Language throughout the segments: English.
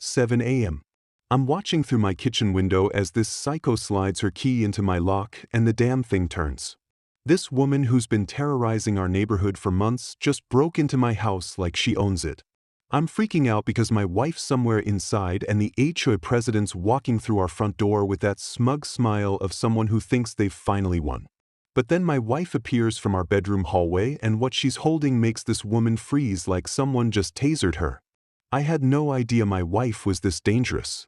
7 a.m. I'm watching through my kitchen window as this psycho slides her key into my lock and the damn thing turns. This woman who's been terrorizing our neighborhood for months just broke into my house like she owns it. I'm freaking out because my wife's somewhere inside and the HOA president's walking through our front door with that smug smile of someone who thinks they've finally won. But then my wife appears from our bedroom hallway and what she's holding makes this woman freeze like someone just tasered her. I had no idea my wife was this dangerous.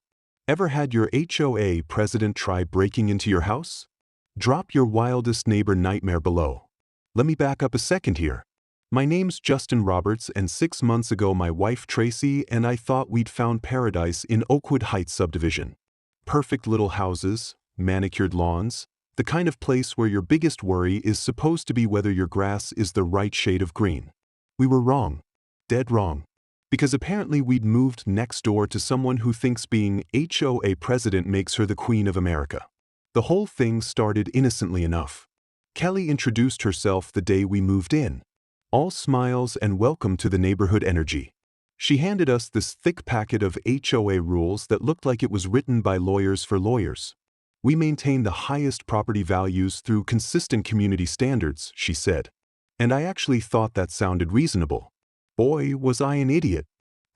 Ever had your HOA president try breaking into your house? Drop your wildest neighbor nightmare below. Let me back up a second here. My name's Justin Roberts and 6 months ago my wife Tracy and I thought we'd found paradise in Oakwood Heights subdivision. Perfect little houses, manicured lawns, the kind of place where your biggest worry is supposed to be whether your grass is the right shade of green. We were wrong. Dead wrong. Because apparently we'd moved next door to someone who thinks being HOA president makes her the Queen of America. The whole thing started innocently enough. Kelly introduced herself the day we moved in. All smiles and welcome to the neighborhood energy. She handed us this thick packet of HOA rules that looked like it was written by lawyers for lawyers. We maintain the highest property values through consistent community standards, she said. And I actually thought that sounded reasonable. Boy, was I an idiot.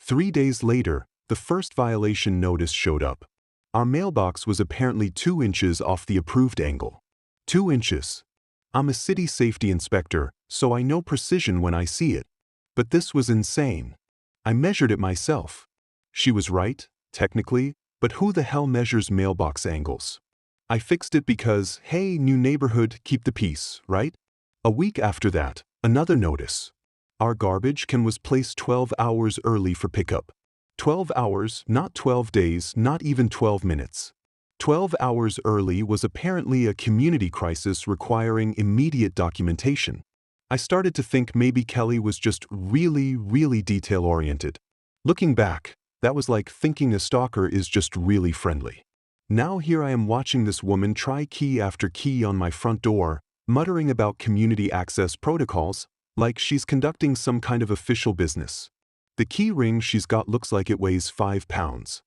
3 days later, the first violation notice showed up. Our mailbox was apparently 2 inches off the approved angle. 2 inches. I'm a city safety inspector, so I know precision when I see it. But this was insane. I measured it myself. She was right, technically, but who the hell measures mailbox angles? I fixed it because, hey, new neighborhood, keep the peace, right? A week after that, another notice. Our garbage can was placed 12 hours early for pickup. 12 hours, not 12 days, not even 12 minutes. 12 hours early was apparently a community crisis requiring immediate documentation. I started to think maybe Kelly was just really detail-oriented. Looking back, that was like thinking a stalker is just really friendly. Now here I am watching this woman try key after key on my front door, muttering about community access protocols, like she's conducting some kind of official business. The key ring she's got looks like it weighs 5 pounds.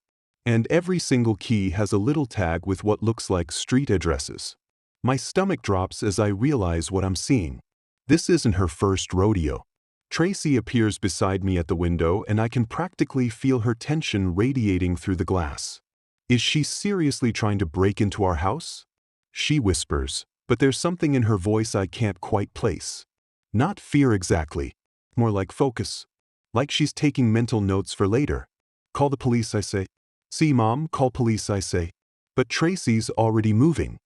And every single key has a little tag with what looks like street addresses. My stomach drops as I realize what I'm seeing. This isn't her first rodeo. Tracy appears beside me at the window and I can practically feel her tension radiating through the glass. Is she seriously trying to break into our house? She whispers, but there's something in her voice I can't quite place. Not fear exactly, more like focus. Like she's taking mental notes for later. Call the police, I say. See, Mom, call police, I say. But Tracy's already moving.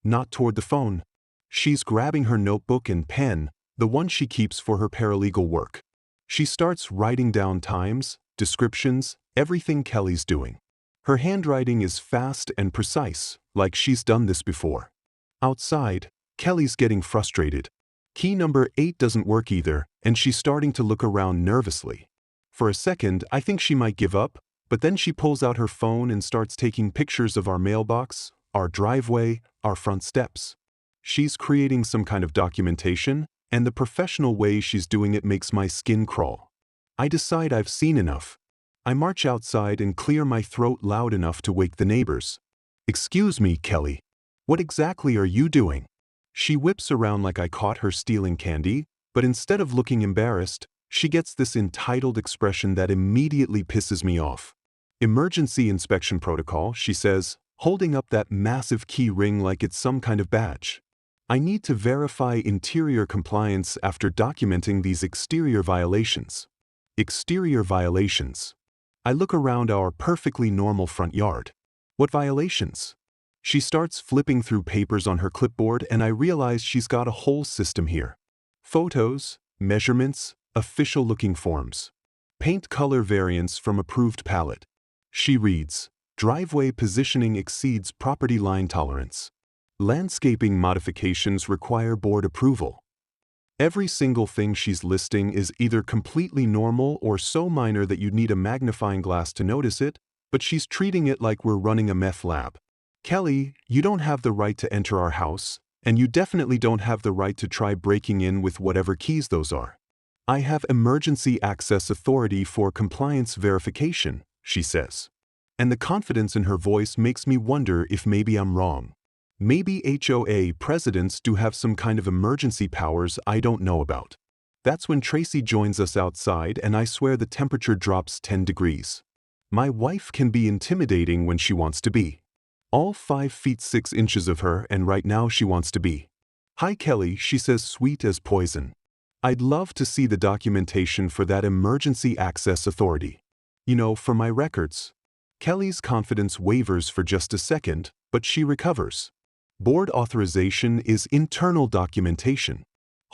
Not toward the phone. She's grabbing her notebook and pen, the one she keeps for her paralegal work. She starts writing down times, descriptions, everything Kelly's doing. Her handwriting is fast and precise, like she's done this before. Outside, Kelly's getting frustrated. Key number 8 doesn't work either, and she's starting to look around nervously. For a second, I think she might give up, but then she pulls out her phone and starts taking pictures of our mailbox, our driveway, our front steps. She's creating some kind of documentation, and the professional way she's doing it makes my skin crawl. I decide I've seen enough. I march outside and clear my throat loud enough to wake the neighbors. Excuse me, Kelly. What exactly are you doing? She whips around like I caught her stealing candy, but instead of looking embarrassed, she gets this entitled expression that immediately pisses me off. Emergency inspection protocol, she says, holding up that massive key ring like it's some kind of badge. I need to verify interior compliance after documenting these exterior violations. Exterior violations. I look around our perfectly normal front yard. What violations? She starts flipping through papers on her clipboard and I realize she's got a whole system here. Photos, measurements, official-looking forms. Paint color variants from approved palette. She reads, driveway positioning exceeds property line tolerance. Landscaping modifications require board approval. Every single thing she's listing is either completely normal or so minor that you'd need a magnifying glass to notice it, but she's treating it like we're running a meth lab. Kelly, you don't have the right to enter our house, and you definitely don't have the right to try breaking in with whatever keys those are. I have emergency access authority for compliance verification, she says. And the confidence in her voice makes me wonder if maybe I'm wrong. Maybe HOA presidents do have some kind of emergency powers I don't know about. That's when Tracy joins us outside and I swear the temperature drops 10 degrees. My wife can be intimidating when she wants to be. All 5 feet 6 inches of her, and right now she wants to be. "Hi Kelly," she says, sweet as poison. "I'd love to see the documentation for that emergency access authority. You know, for my records." Kelly's confidence wavers for just a second, but she recovers. Board authorization is internal documentation.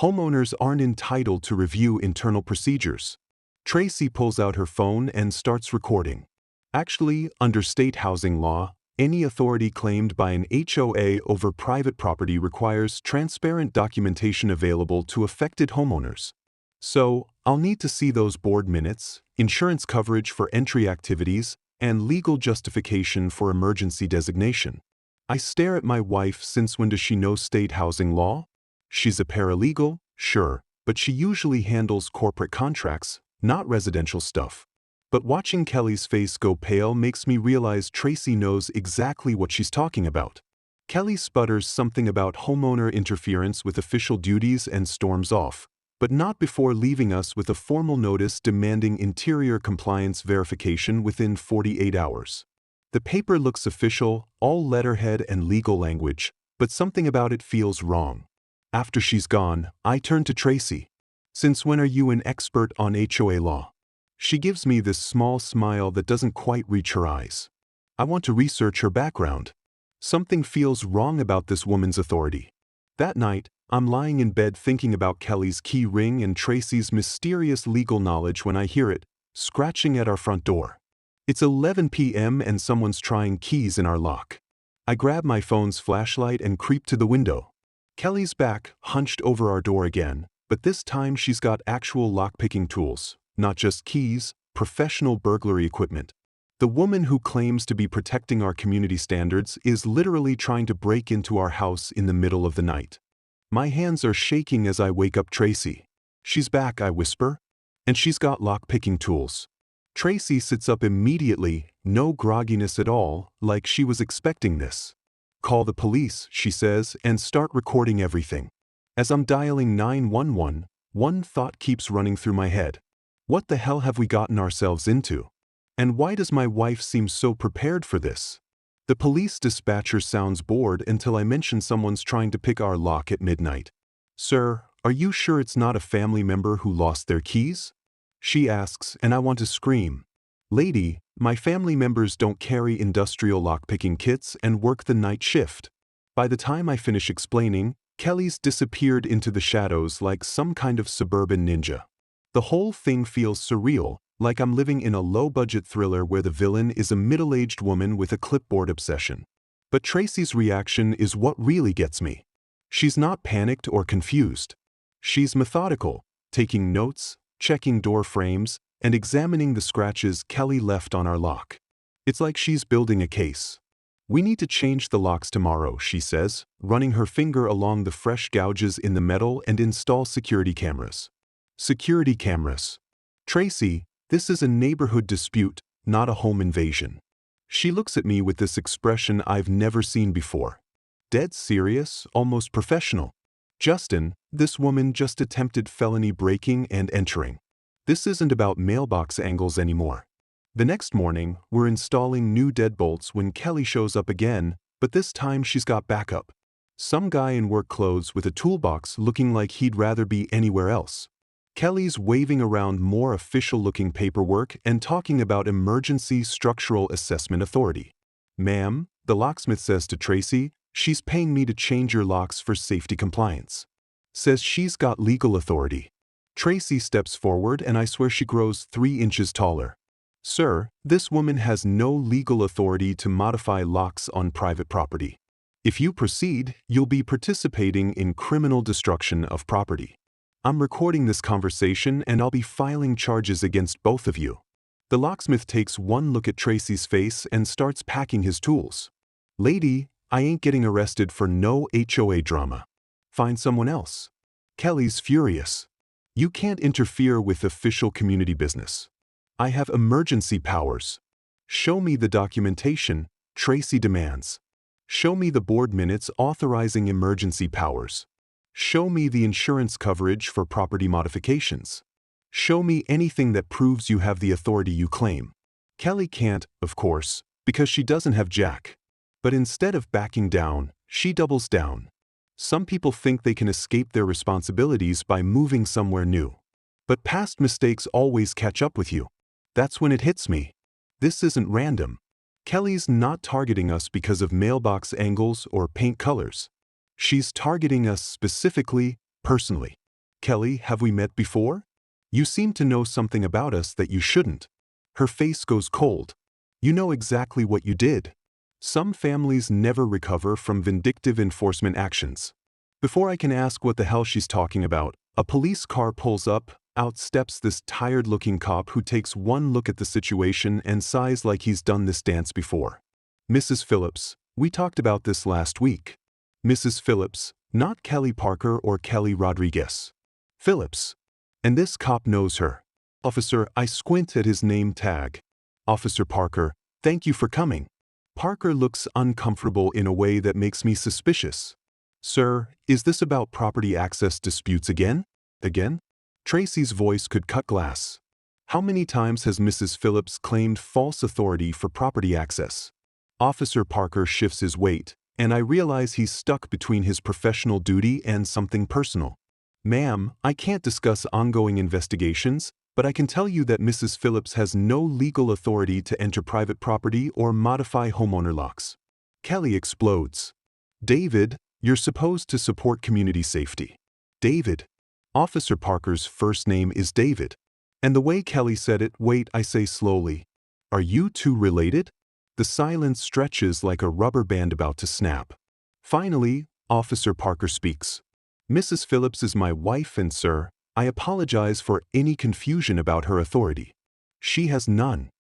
Homeowners aren't entitled to review internal procedures. Tracy pulls out her phone and starts recording. Actually, under state housing law, any authority claimed by an HOA over private property requires transparent documentation available to affected homeowners. So, I'll need to see those board minutes, insurance coverage for entry activities, and legal justification for emergency designation. I stare at my wife. Since when does she know state housing law? She's a paralegal, sure, but she usually handles corporate contracts, not residential stuff. But watching Kelly's face go pale makes me realize Tracy knows exactly what she's talking about. Kelly sputters something about homeowner interference with official duties and storms off, but not before leaving us with a formal notice demanding interior compliance verification within 48 hours. The paper looks official, all letterhead and legal language, but something about it feels wrong. After she's gone, I turn to Tracy. "Since when are you an expert on HOA law?" She gives me this small smile that doesn't quite reach her eyes. I want to research her background. Something feels wrong about this woman's authority. That night, I'm lying in bed thinking about Kelly's key ring and Tracy's mysterious legal knowledge when I hear it, scratching at our front door. It's 11 p.m. and someone's trying keys in our lock. I grab my phone's flashlight and creep to the window. Kelly's back, hunched over our door again, but this time she's got actual lock-picking tools, not just keys, professional burglary equipment. The woman who claims to be protecting our community standards is literally trying to break into our house in the middle of the night. My hands are shaking as I wake up Tracy. "She's back," I whisper. "And she's got lock-picking tools." Tracy sits up immediately, no grogginess at all, like she was expecting this. "Call the police," she says, and start recording everything. As I'm dialing 911, one thought keeps running through my head. What the hell have we gotten ourselves into? And why does my wife seem so prepared for this? The police dispatcher sounds bored until I mention someone's trying to pick our lock at midnight. "Sir, are you sure it's not a family member who lost their keys?" she asks, and I want to scream. "Lady, my family members don't carry industrial lockpicking kits and work the night shift." By the time I finish explaining, Kelly's disappeared into the shadows like some kind of suburban ninja. The whole thing feels surreal, like I'm living in a low-budget thriller where the villain is a middle-aged woman with a clipboard obsession. But Tracy's reaction is what really gets me. She's not panicked or confused. She's methodical, taking notes, checking door frames, and examining the scratches Kelly left on our lock. It's like she's building a case. "We need to change the locks tomorrow," she says, running her finger along the fresh gouges in the metal, and install security cameras. Security cameras. "Tracy, this is a neighborhood dispute, not a home invasion." She looks at me with this expression I've never seen before. Dead serious, almost professional. "Justin, this woman just attempted felony breaking and entering. This isn't about mailbox angles anymore." The next morning, we're installing new deadbolts when Kelly shows up again, but this time she's got backup. Some guy in work clothes with a toolbox looking like he'd rather be anywhere else. Kelly's waving around more official-looking paperwork and talking about emergency structural assessment authority. "Ma'am," the locksmith says to Tracy, "she's paying me to change your locks for safety compliance." Says she's got legal authority. Tracy steps forward and I swear she grows 3 inches taller. "Sir, this woman has no legal authority to modify locks on private property. If you proceed, you'll be participating in criminal destruction of property. I'm recording this conversation and I'll be filing charges against both of you." The locksmith takes one look at Tracy's face and starts packing his tools. "Lady, I ain't getting arrested for no HOA drama. Find someone else." Kelly's furious. "You can't interfere with official community business. I have emergency powers." Show me the documentation, Tracy demands. Show me the board minutes authorizing emergency powers. Show me the insurance coverage for property modifications. Show me anything that proves you have the authority you claim. Kelly can't, of course, because she doesn't have Jack. But instead of backing down, she doubles down. Some people think they can escape their responsibilities by moving somewhere new. But past mistakes always catch up with you. That's when it hits me. This isn't random. Kelly's not targeting us because of mailbox angles or paint colors. She's targeting us specifically, personally. Kelly, have we met before? You seem to know something about us that you shouldn't. Her face goes cold. You know exactly what you did. Some families never recover from vindictive enforcement actions. Before I can ask what the hell she's talking about, a police car pulls up. Out steps this tired-looking cop who takes one look at the situation and sighs like he's done this dance before. Mrs. Phillips, we talked about this last week. Mrs. Phillips, not Kelly Parker or Kelly Rodriguez. Phillips. And this cop knows her. Officer, I squint at his name tag. Officer Parker, thank you for coming. Parker looks uncomfortable in a way that makes me suspicious. Sir, is this about property access disputes again? Again? Tracy's voice could cut glass. How many times has Mrs. Phillips claimed false authority for property access? Officer Parker shifts his weight, and I realize he's stuck between his professional duty and something personal. Ma'am, I can't discuss ongoing investigations, but I can tell you that Mrs. Phillips has no legal authority to enter private property or modify homeowner locks. Kelly explodes. David, you're supposed to support community safety. David. Officer Parker's first name is David. And the way Kelly said it, wait, I say slowly. Are you two related? The silence stretches like a rubber band about to snap. Finally, Officer Parker speaks. Mrs. Phillips is my wife and sir, I apologize for any confusion about her authority. She has none.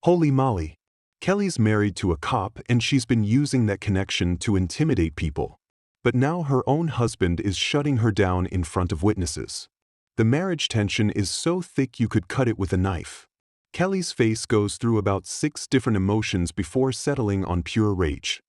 Holy moly. Kelly's married to a cop and she's been using that connection to intimidate people. But now her own husband is shutting her down in front of witnesses. The marriage tension is so thick you could cut it with a knife. Kelly's face goes through about 6 different emotions before settling on pure rage.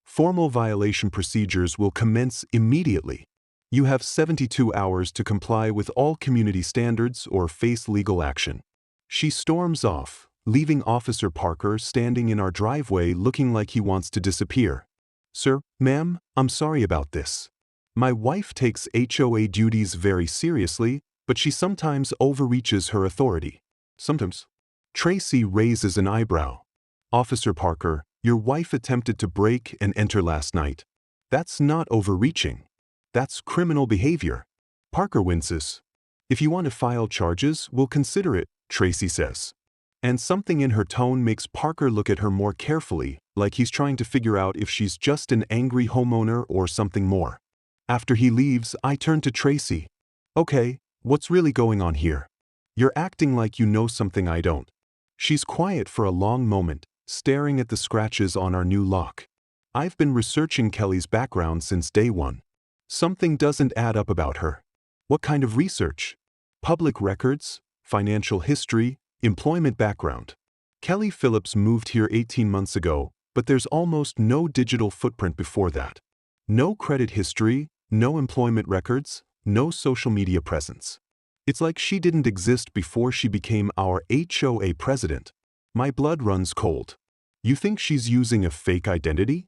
Formal violation procedures will commence immediately. You have 72 hours to comply with all community standards or face legal action. She storms off, leaving Officer Parker standing in our driveway looking like he wants to disappear. Sir, ma'am, I'm sorry about this. My wife takes HOA duties very seriously, but she sometimes overreaches her authority. Sometimes. Tracy raises an eyebrow. Officer Parker, your wife attempted to break and enter last night. That's not overreaching. That's criminal behavior. Parker winces. If you want to file charges, we'll consider it, Tracy says. And something in her tone makes Parker look at her more carefully, like he's trying to figure out if she's just an angry homeowner or something more. After he leaves, I turn to Tracy. Okay, what's really going on here? You're acting like you know something I don't. She's quiet for a long moment, staring at the scratches on our new lock. I've been researching Kelly's background since day one. Something doesn't add up about her. What kind of research? Public records, financial history, employment background. Kelly Phillips moved here 18 months ago, but there's almost no digital footprint before that. No credit history, no employment records, no social media presence. It's like she didn't exist before she became our HOA president. My blood runs cold. You think she's using a fake identity?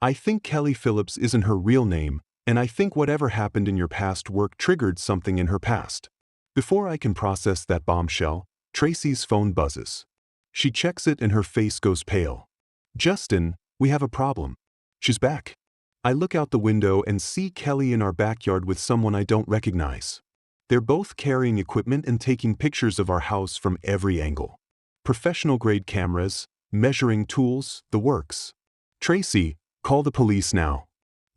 I think Kelly Phillips isn't her real name, and I think whatever happened in your past work triggered something in her past. Before I can process that bombshell, Tracy's phone buzzes. She checks it and her face goes pale. Justin, we have a problem. She's back. I look out the window and see Kelly in our backyard with someone I don't recognize. They're both carrying equipment and taking pictures of our house from every angle. Professional-grade cameras, measuring tools, the works. Tracy, call the police now.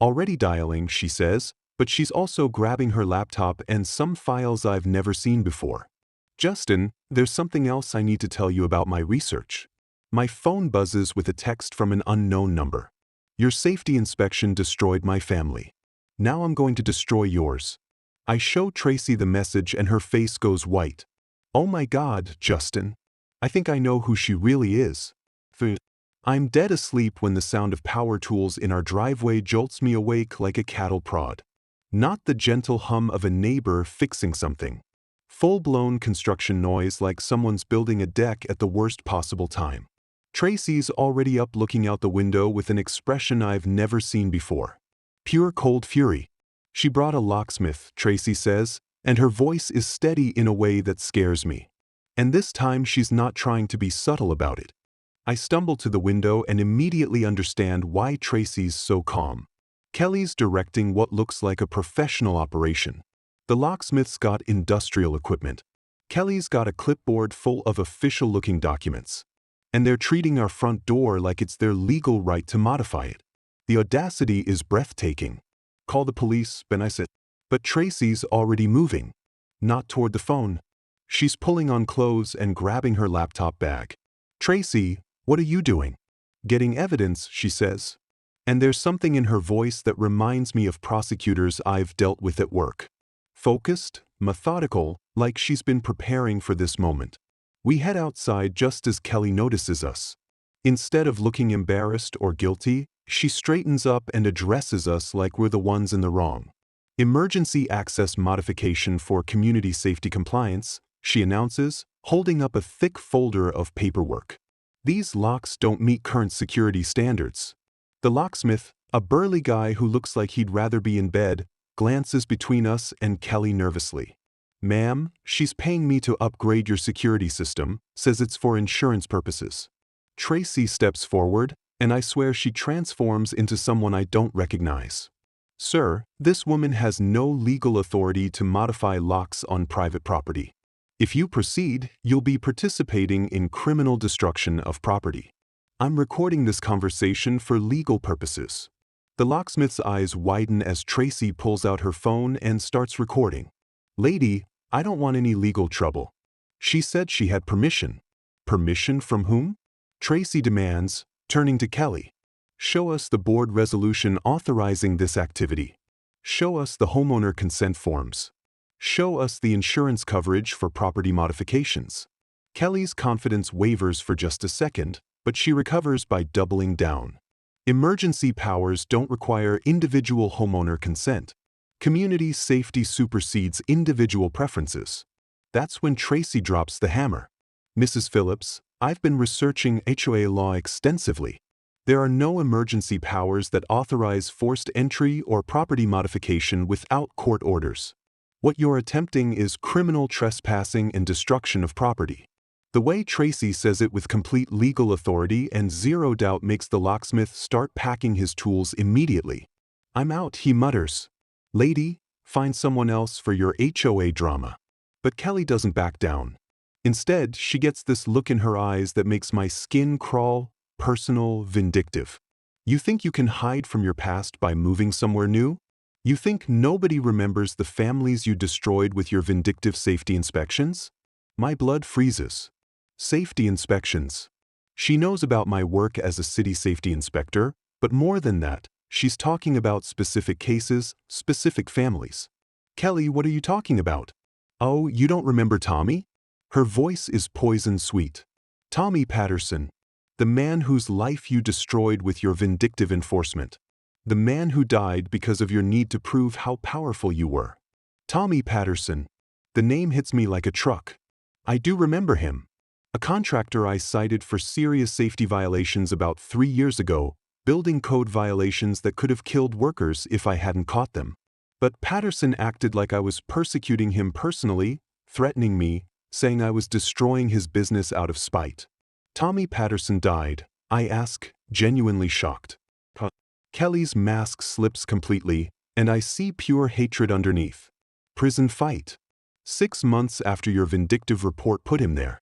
Already dialing, she says, but she's also grabbing her laptop and some files I've never seen before. Justin, there's something else I need to tell you about my research. My phone buzzes with a text from an unknown number. Your safety inspection destroyed my family. Now I'm going to destroy yours. I show Tracy the message and her face goes white. Oh my God, Justin. I think I know who she really is. I'm dead asleep when the sound of power tools in our driveway jolts me awake like a cattle prod. Not the gentle hum of a neighbor fixing something. Full-blown construction noise like someone's building a deck at the worst possible time. Tracy's already up looking out the window with an expression I've never seen before. Pure cold fury. She brought a locksmith, Tracy says, and her voice is steady in a way that scares me. And this time she's not trying to be subtle about it. I stumble to the window and immediately understand why Tracy's so calm. Kelly's directing what looks like a professional operation. The locksmith's got industrial equipment. Kelly's got a clipboard full of official-looking documents. And they're treating our front door like it's their legal right to modify it. The audacity is breathtaking. Call the police, Ben, I said. But Tracy's already moving. Not toward the phone. She's pulling on clothes and grabbing her laptop bag. Tracy, what are you doing? Getting evidence, she says. And there's something in her voice that reminds me of prosecutors I've dealt with at work. Focused, methodical, like she's been preparing for this moment. We head outside just as Kelly notices us. Instead of looking embarrassed or guilty, she straightens up and addresses us like we're the ones in the wrong. Emergency access modification for community safety compliance, she announces, holding up a thick folder of paperwork. These locks don't meet current security standards. The locksmith, a burly guy who looks like he'd rather be in bed, glances between us and Kelly nervously. Ma'am, she's paying me to upgrade your security system, says it's for insurance purposes. Tracy steps forward, and I swear she transforms into someone I don't recognize. Sir, this woman has no legal authority to modify locks on private property. If you proceed, you'll be participating in criminal destruction of property. I'm recording this conversation for legal purposes. The locksmith's eyes widen as Tracy pulls out her phone and starts recording. Lady, I don't want any legal trouble. She said she had permission. Permission from whom? Tracy demands, turning to Kelly. Show us the board resolution authorizing this activity. Show us the homeowner consent forms. Show us the insurance coverage for property modifications. Kelly's confidence wavers for just a second, but she recovers by doubling down. Emergency powers don't require individual homeowner consent. Community safety supersedes individual preferences. That's when Tracy drops the hammer. Mrs. Phillips, I've been researching HOA law extensively. There are no emergency powers that authorize forced entry or property modification without court orders. What you're attempting is criminal trespassing and destruction of property. The way Tracy says it with complete legal authority and zero doubt makes the locksmith start packing his tools immediately. I'm out, he mutters. Lady, find someone else for your HOA drama. But Kelly doesn't back down. Instead, she gets this look in her eyes that makes my skin crawl, personal, vindictive. You think you can hide from your past by moving somewhere new? You think nobody remembers the families you destroyed with your vindictive safety inspections? My blood freezes. Safety inspections. She knows about my work as a city safety inspector, but more than that, she's talking about specific cases, specific families. Kelly, what are you talking about? Oh, you don't remember Tommy? Her voice is poison sweet. Tommy Patterson. The man whose life you destroyed with your vindictive enforcement. The man who died because of your need to prove how powerful you were. Tommy Patterson. The name hits me like a truck. I do remember him. A contractor I cited for serious safety violations about 3 years ago, building code violations that could have killed workers if I hadn't caught them. But Patterson acted like I was persecuting him personally, threatening me, saying I was destroying his business out of spite. Tommy Patterson died, I ask, genuinely shocked. Kelly's mask slips completely, and I see pure hatred underneath. Prison fight. 6 months after your vindictive report put him there.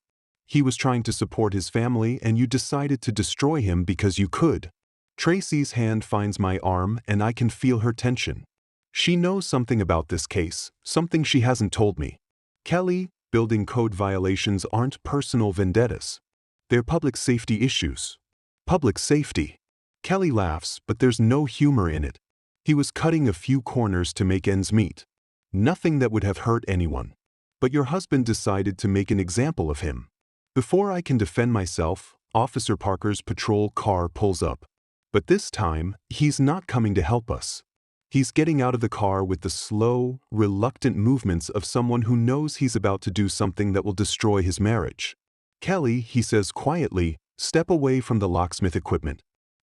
He was trying to support his family and you decided to destroy him because you could. Tracy's hand finds my arm and I can feel her tension. She knows something about this case, something she hasn't told me. Kelly, building code violations aren't personal vendettas. They're public safety issues. Public safety. Kelly laughs, but there's no humor in it. He was cutting a few corners to make ends meet. Nothing that would have hurt anyone. But your husband decided to make an example of him. Before I can defend myself, Officer Parker's patrol car pulls up. But this time, he's not coming to help us. He's getting out of the car with the slow, reluctant movements of someone who knows he's about to do something that will destroy his marriage. Kelly, he says quietly, step away from the locksmith equipment.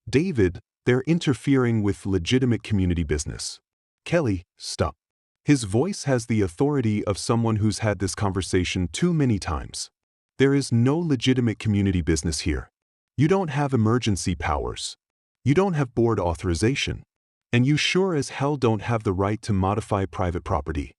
David, they're interfering with legitimate community business. Kelly, stop. His voice has the authority of someone who's had this conversation too many times. There is no legitimate community business here. You don't have emergency powers. You don't have board authorization. And you sure as hell don't have the right to modify private property.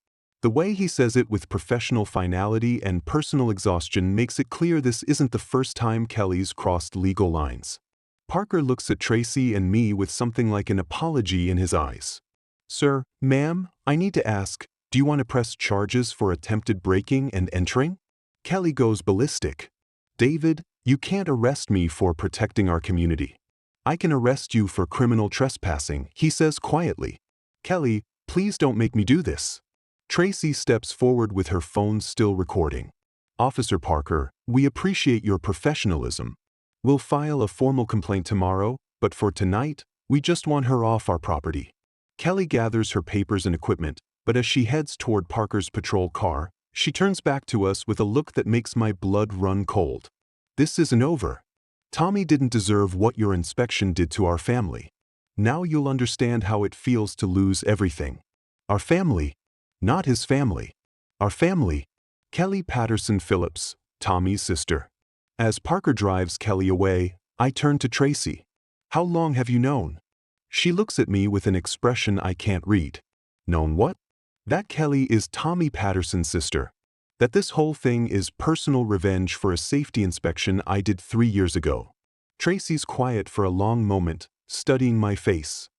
The way he says it with professional finality and personal exhaustion makes it clear this isn't the first time Kelly's crossed legal lines. Parker looks at Tracy and me with something like an apology in his eyes. Sir, ma'am, I need to ask, do you want to press charges for attempted breaking and entering? Kelly goes ballistic. David, you can't arrest me for protecting our community. I can arrest you for criminal trespassing, he says quietly. Kelly, please don't make me do this. Tracy steps forward with her phone still recording. Officer Parker, we appreciate your professionalism. We'll file a formal complaint tomorrow, but for tonight, we just want her off our property. Kelly gathers her papers and equipment, but as she heads toward Parker's patrol car, she turns back to us with a look that makes my blood run cold. This isn't over. Tommy didn't deserve what your inspection did to our family. Now you'll understand how it feels to lose everything. Our family, not his family. Our family. Kelly Patterson Phillips, Tommy's sister. As Parker drives Kelly away, I turn to Tracy. How long have you known? She looks at me with an expression I can't read. Known what? That Kelly is Tommy Patterson's sister. That this whole thing is personal revenge for a safety inspection I did 3 years ago. Tracy's quiet for a long moment, studying my face.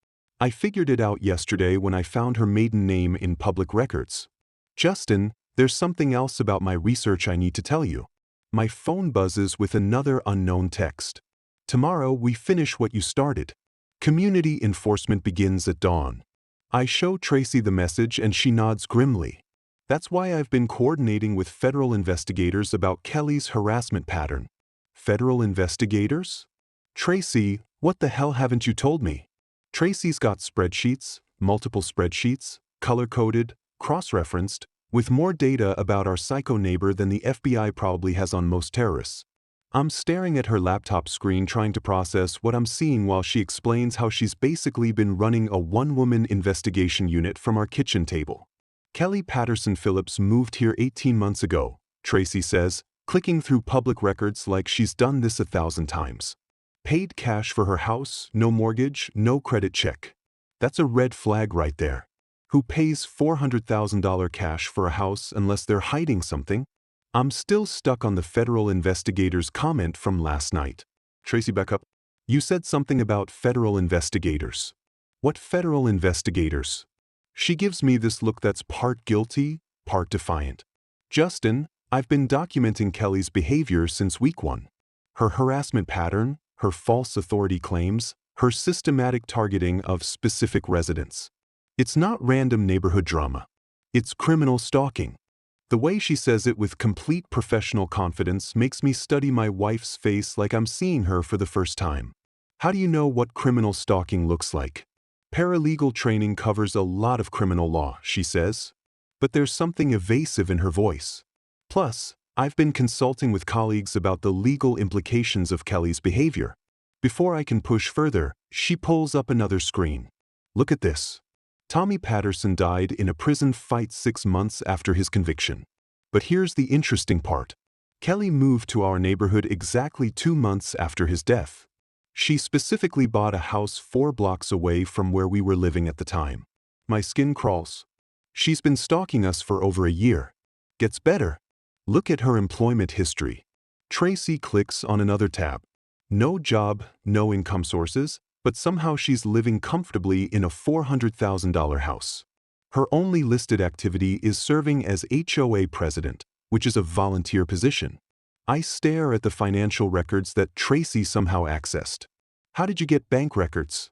I figured it out yesterday when I found her maiden name in public records. Justin, there's something else about my research I need to tell you. My phone buzzes with another unknown text. Tomorrow we finish what you started. Community enforcement begins at dawn. I show Tracy the message and she nods grimly. That's why I've been coordinating with federal investigators about Kelly's harassment pattern. Federal investigators? Tracy, what the hell haven't you told me? Tracy's got spreadsheets, multiple spreadsheets, color-coded, cross-referenced, with more data about our psycho neighbor than the FBI probably has on most terrorists. I'm staring at her laptop screen trying to process what I'm seeing while she explains how she's basically been running a one-woman investigation unit from our kitchen table. Kelly Patterson Phillips moved here 18 months ago, Tracy says, clicking through public records like she's done this 1,000 times. Paid cash for her house, no mortgage, no credit check. That's a red flag right there. Who pays $400,000 cash for a house unless they're hiding something? I'm still stuck on the federal investigators' comment from last night. Tracy, back up. You said something about federal investigators. What federal investigators? She gives me this look that's part guilty, part defiant. Justin, I've been documenting Kelly's behavior since week 1. Her harassment pattern, her false authority claims, her systematic targeting of specific residents. It's not random neighborhood drama. It's criminal stalking. The way she says it with complete professional confidence makes me study my wife's face like I'm seeing her for the first time. How do you know what criminal stalking looks like? Paralegal training covers a lot of criminal law, she says. But there's something evasive in her voice. Plus, I've been consulting with colleagues about the legal implications of Kelly's behavior. Before I can push further, she pulls up another screen. Look at this. Tommy Patterson died in a prison fight 6 months after his conviction. But here's the interesting part. Kelly moved to our neighborhood exactly 2 months after his death. She specifically bought a house 4 blocks away from where we were living at the time. My skin crawls. She's been stalking us for over a year. Gets better. Look at her employment history. Tracy clicks on another tab. No job, no income sources, but somehow she's living comfortably in a $400,000 house. Her only listed activity is serving as HOA president, which is a volunteer position. I stare at the financial records that Tracy somehow accessed. How did you get bank records?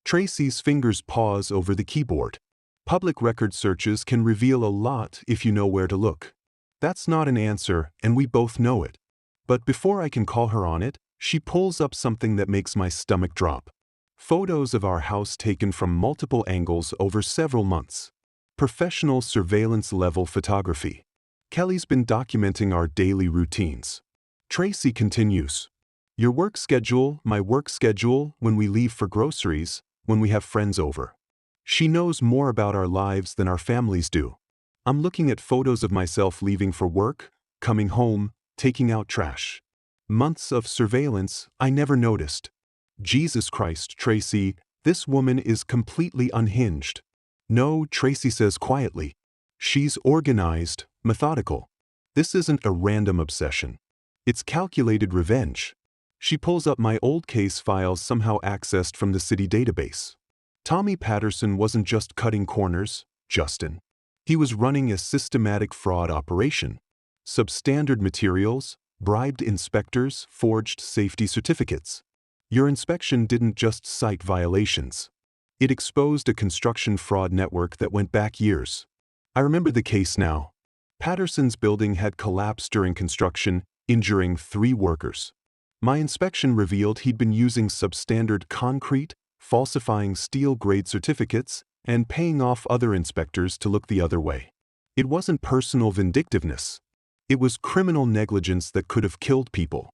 Tracy's fingers pause over the keyboard. Public record searches can reveal a lot if you know where to look. That's not an answer, and we both know it. But before I can call her on it, She pulls up something that makes my stomach drop. Photos of our house taken from multiple angles over several months. Professional surveillance-level photography. Kelly's been documenting our daily routines. Tracy continues. Your work schedule, my work schedule, when we leave for groceries, when we have friends over. She knows more about our lives than our families do. I'm looking at photos of myself leaving for work, coming home, taking out trash. Months of surveillance I never noticed. Jesus Christ, Tracy, this woman is completely unhinged. No, Tracy says quietly. She's organized, methodical. This isn't a random obsession. It's calculated revenge. She pulls up my old case files somehow accessed from the city database. Tommy Patterson wasn't just cutting corners, Justin. He was running a systematic fraud operation. Substandard materials, bribed inspectors, forged safety certificates. Your inspection didn't just cite violations. It exposed a construction fraud network that went back years. I remember the case now. Patterson's building had collapsed during construction, injuring 3 workers. My inspection revealed he'd been using substandard concrete, falsifying steel-grade certificates, and paying off other inspectors to look the other way. It wasn't personal vindictiveness. It was criminal negligence that could have killed people.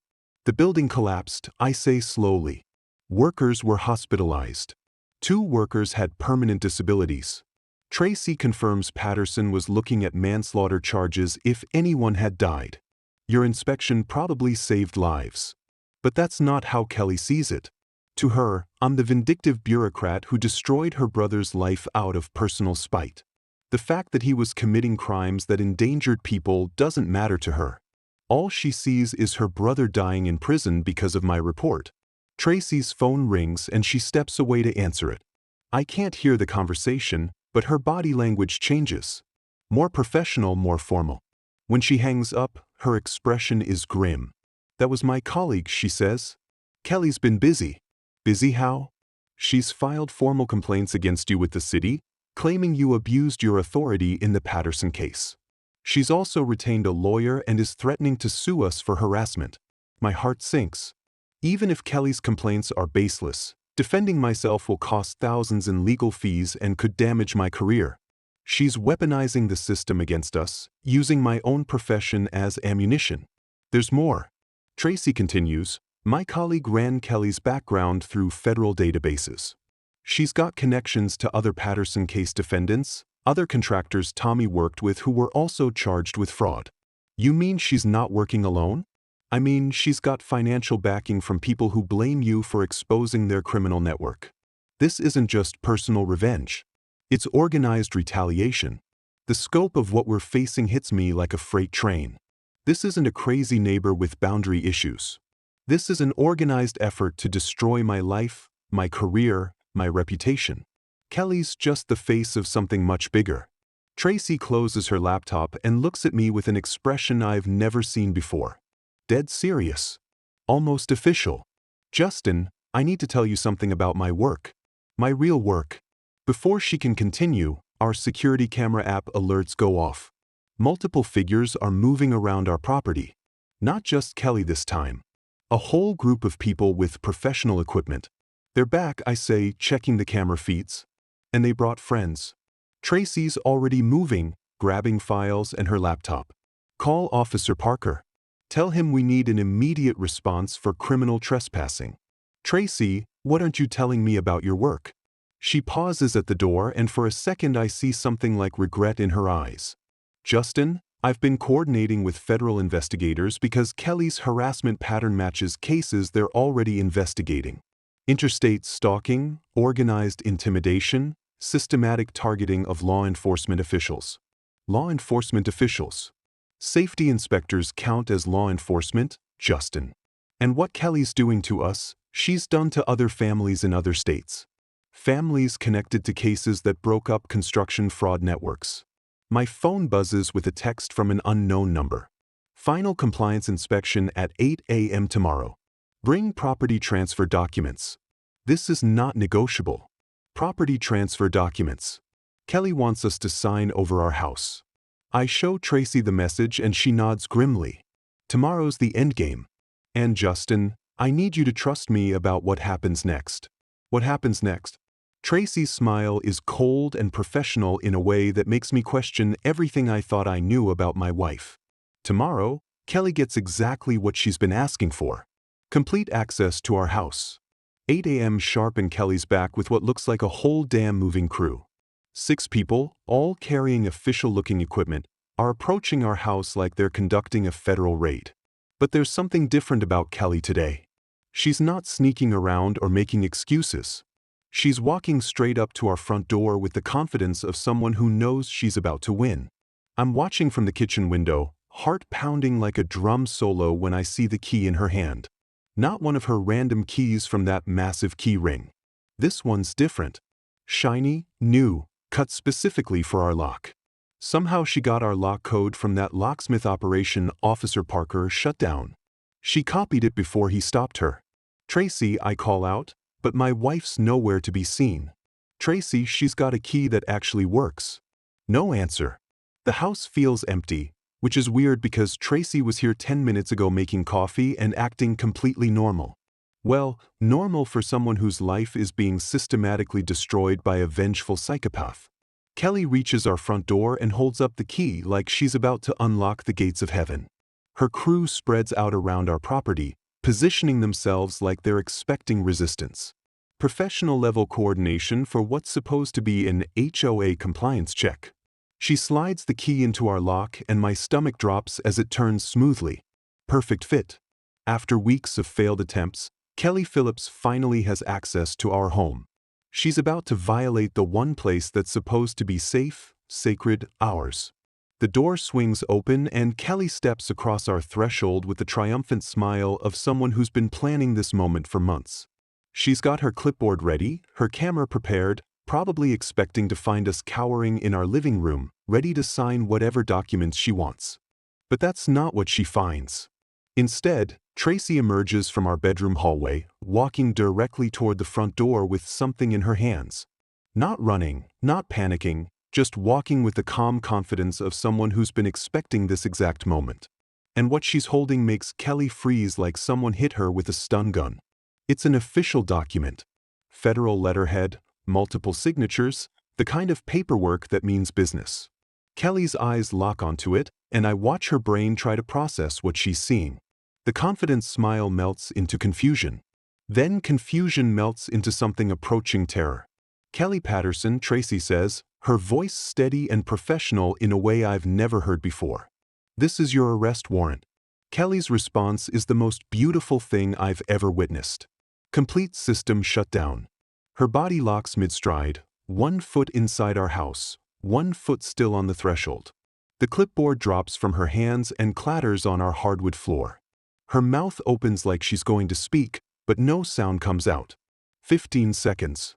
The building collapsed, I say slowly. Workers were hospitalized. 2 workers had permanent disabilities. Tracy confirms Patterson was looking at manslaughter charges if anyone had died. Your inspection probably saved lives. But that's not how Kelly sees it. To her, I'm the vindictive bureaucrat who destroyed her brother's life out of personal spite. The fact that he was committing crimes that endangered people doesn't matter to her. All she sees is her brother dying in prison because of my report. Tracy's phone rings and she steps away to answer it. I can't hear the conversation, but her body language changes. More professional, more formal. When she hangs up, her expression is grim. That was my colleague, she says. Kelly's been busy. Busy how? She's filed formal complaints against you with the city, claiming you abused your authority in the Patterson case. She's also retained a lawyer and is threatening to sue us for harassment. My heart sinks. Even if Kelly's complaints are baseless, defending myself will cost thousands in legal fees and could damage my career. She's weaponizing the system against us, using my own profession as ammunition. There's more. Tracy continues. My colleague ran Kelly's background through federal databases. She's got connections to other Patterson case defendants, other contractors Tommy worked with who were also charged with fraud. You mean she's not working alone? I mean, she's got financial backing from people who blame you for exposing their criminal network. This isn't just personal revenge. It's organized retaliation. The scope of what we're facing hits me like a freight train. This isn't a crazy neighbor with boundary issues. This is an organized effort to destroy my life, my career, my reputation. Kelly's just the face of something much bigger. Tracy closes her laptop and looks at me with an expression I've never seen before. Dead serious. Almost official. Justin, I need to tell you something about my work. My real work. Before she can continue, our security camera app alerts go off. Multiple figures are moving around our property. Not just Kelly this time. A whole group of people with professional equipment. They're back, I say, checking the camera feeds. And they brought friends. Tracy's already moving, grabbing files and her laptop. Call Officer Parker. Tell him we need an immediate response for criminal trespassing. Tracy, what aren't you telling me about your work? She pauses at the door and for a second I see something like regret in her eyes. Justin, I've been coordinating with federal investigators because Kelly's harassment pattern matches cases they're already investigating. Interstate stalking, organized intimidation, systematic targeting of law enforcement officials. Law enforcement officials. Safety inspectors count as law enforcement, Justin. And what Kelly's doing to us, she's done to other families in other states. Families connected to cases that broke up construction fraud networks. My phone buzzes with a text from an unknown number. Final compliance inspection at 8 a.m. tomorrow. Bring property transfer documents. This is not negotiable. Property transfer documents. Kelly wants us to sign over our house. I show Tracy the message and she nods grimly. Tomorrow's the endgame. And Justin, I need you to trust me about what happens next. What happens next? Tracy's smile is cold and professional in a way that makes me question everything I thought I knew about my wife. Tomorrow, Kelly gets exactly what she's been asking for. Complete access to our house. 8 a.m. sharp and Kelly's back with what looks like a whole damn moving crew. 6 people, all carrying official-looking equipment, are approaching our house like they're conducting a federal raid. But there's something different about Kelly today. She's not sneaking around or making excuses. She's walking straight up to our front door with the confidence of someone who knows she's about to win. I'm watching from the kitchen window, heart pounding like a drum solo when I see the key in her hand. Not one of her random keys from that massive key ring. This one's different. Shiny, new, cut specifically for our lock. Somehow she got our lock code from that locksmith operation Officer Parker shut down. She copied it before he stopped her. Tracy, I call out, but my wife's nowhere to be seen. Tracy, she's got a key that actually works. No answer. The house feels empty, which is weird because Tracy was here 10 minutes ago making coffee and acting completely normal. Well, normal for someone whose life is being systematically destroyed by a vengeful psychopath. Kelly reaches our front door and holds up the key like she's about to unlock the gates of heaven. Her crew spreads out around our property, positioning themselves like they're expecting resistance. Professional-level coordination for what's supposed to be an HOA compliance check. She slides the key into our lock and my stomach drops as it turns smoothly. Perfect fit. After weeks of failed attempts, Kelly Phillips finally has access to our home. She's about to violate the one place that's supposed to be safe, sacred, ours. The door swings open and Kelly steps across our threshold with the triumphant smile of someone who's been planning this moment for months. She's got her clipboard ready, her camera prepared, probably expecting to find us cowering in our living room, ready to sign whatever documents she wants. But that's not what she finds. Instead, Tracy emerges from our bedroom hallway, walking directly toward the front door with something in her hands. Not running, not panicking, just walking with the calm confidence of someone who's been expecting this exact moment. And what she's holding makes Kelly freeze like someone hit her with a stun gun. It's an official document. Federal letterhead, multiple signatures, the kind of paperwork that means business. Kelly's eyes lock onto it, and I watch her brain try to process what she's seeing. The confident smile melts into confusion. Then confusion melts into something approaching terror. Kelly Patterson, Tracy says, her voice steady and professional in a way I've never heard before. This is your arrest warrant. Kelly's response is the most beautiful thing I've ever witnessed. Complete system shut down. Her body locks mid-stride, 1 foot inside our house, 1 foot still on the threshold. The clipboard drops from her hands and clatters on our hardwood floor. Her mouth opens like she's going to speak, but no sound comes out. 15 seconds.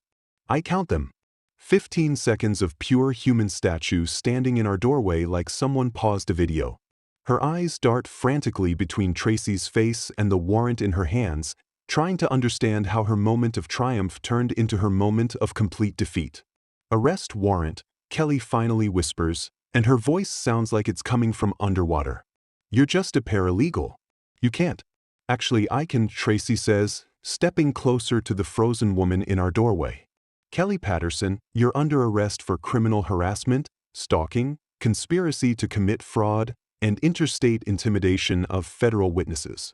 I count them. 15 seconds of pure human statue standing in our doorway like someone paused a video. Her eyes dart frantically between Tracy's face and the warrant in her hands, trying to understand how her moment of triumph turned into her moment of complete defeat. Arrest warrant, Kelly finally whispers, and her voice sounds like it's coming from underwater. You're just a paralegal. You can't. Actually, I can, Tracy says, stepping closer to the frozen woman in our doorway. Kelly Patterson, you're under arrest for criminal harassment, stalking, conspiracy to commit fraud, and interstate intimidation of federal witnesses.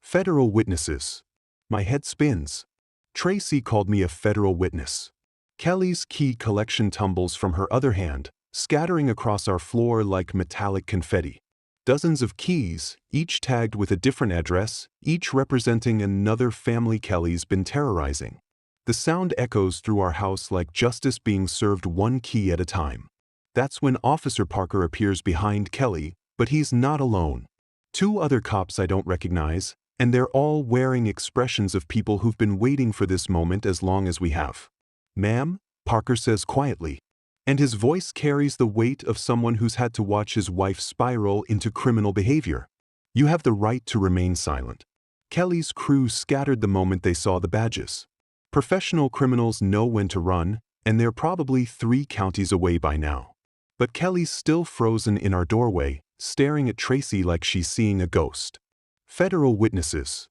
Federal witnesses. My head spins. Tracy called me a federal witness. Kelly's key collection tumbles from her other hand, scattering across our floor like metallic confetti. Dozens of keys, each tagged with a different address, each representing another family Kelly's been terrorizing. The sound echoes through our house like justice being served one key at a time. That's when Officer Parker appears behind Kelly, but he's not alone. 2 other cops I don't recognize, and they're all wearing expressions of people who've been waiting for this moment as long as we have. Ma'am, Parker says quietly, and his voice carries the weight of someone who's had to watch his wife spiral into criminal behavior. You have the right to remain silent. Kelly's crew scattered the moment they saw the badges. Professional criminals know when to run, and they're probably 3 counties away by now. But Kelly's still frozen in our doorway, staring at Tracy like she's seeing a ghost. Federal witnesses.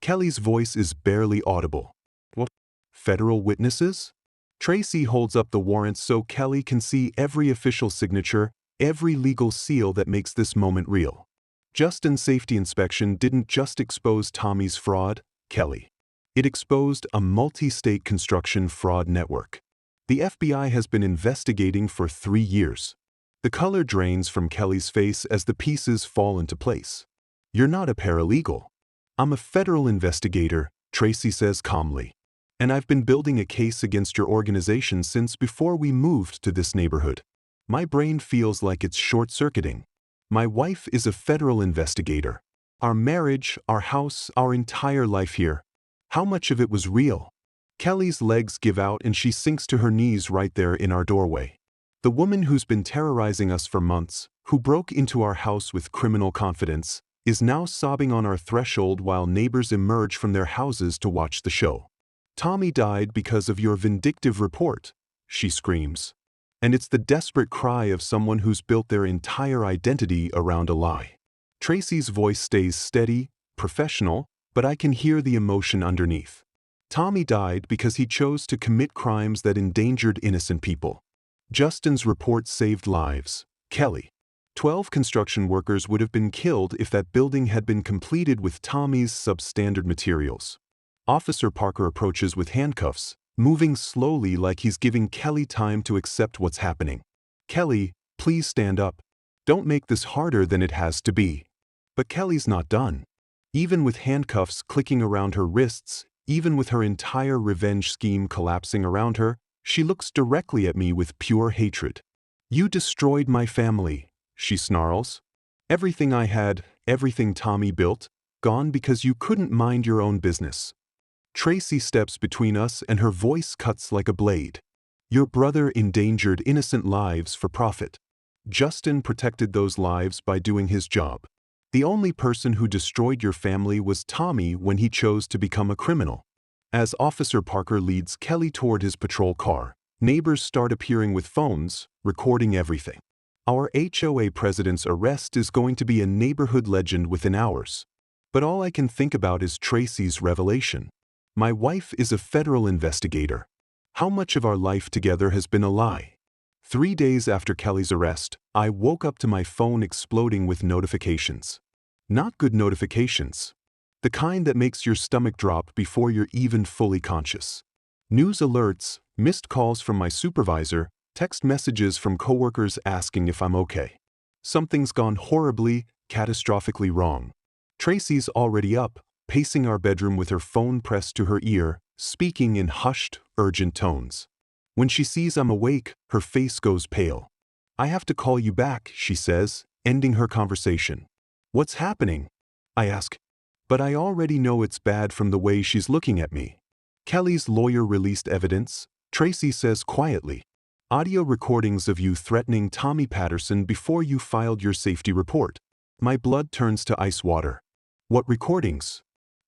Kelly's voice is barely audible. What? Federal witnesses? Tracy holds up the warrant so Kelly can see every official signature, every legal seal that makes this moment real. Justin's safety inspection didn't just expose Tommy's fraud, Kelly. It exposed a multi-state construction fraud network. The FBI has been investigating for 3 years. The color drains from Kelly's face as the pieces fall into place. You're not a paralegal. I'm a federal investigator, Tracy says calmly. And I've been building a case against your organization since before we moved to this neighborhood. My brain feels like it's short-circuiting. My wife is a federal investigator. Our marriage, our house, our entire life here. How much of it was real? Kelly's legs give out and she sinks to her knees right there in our doorway. The woman who's been terrorizing us for months, who broke into our house with criminal confidence, is now sobbing on our threshold while neighbors emerge from their houses to watch the show. Tommy died because of your vindictive report, she screams. And it's the desperate cry of someone who's built their entire identity around a lie. Tracy's voice stays steady, professional, but I can hear the emotion underneath. Tommy died because he chose to commit crimes that endangered innocent people. Justin's report saved lives, Kelly. 12 construction workers would have been killed if that building had been completed with Tommy's substandard materials. Officer Parker approaches with handcuffs, moving slowly like he's giving Kelly time to accept what's happening. Kelly, please stand up. Don't make this harder than it has to be. But Kelly's not done. Even with handcuffs clicking around her wrists, even with her entire revenge scheme collapsing around her, she looks directly at me with pure hatred. You destroyed my family, she snarls. Everything I had, everything Tommy built, gone because you couldn't mind your own business. Tracy steps between us and her voice cuts like a blade. Your brother endangered innocent lives for profit. Justin protected those lives by doing his job. The only person who destroyed your family was Tommy when he chose to become a criminal. As Officer Parker leads Kelly toward his patrol car, neighbors start appearing with phones, recording everything. Our HOA president's arrest is going to be a neighborhood legend within hours. But all I can think about is Tracy's revelation. My wife is a federal investigator. How much of our life together has been a lie? 3 days after Kelly's arrest, I woke up to my phone exploding with notifications. Not good notifications. The kind that makes your stomach drop before you're even fully conscious. News alerts, missed calls from my supervisor, text messages from coworkers asking if I'm okay. Something's gone horribly, catastrophically wrong. Tracy's already up, pacing our bedroom with her phone pressed to her ear, speaking in hushed, urgent tones. When she sees I'm awake, her face goes pale. I have to call you back, she says, ending her conversation. What's happening? I ask. But I already know it's bad from the way she's looking at me. Kelly's lawyer released evidence, Tracy says quietly. Audio recordings of you threatening Tommy Patterson before you filed your safety report. My blood turns to ice water. What recordings?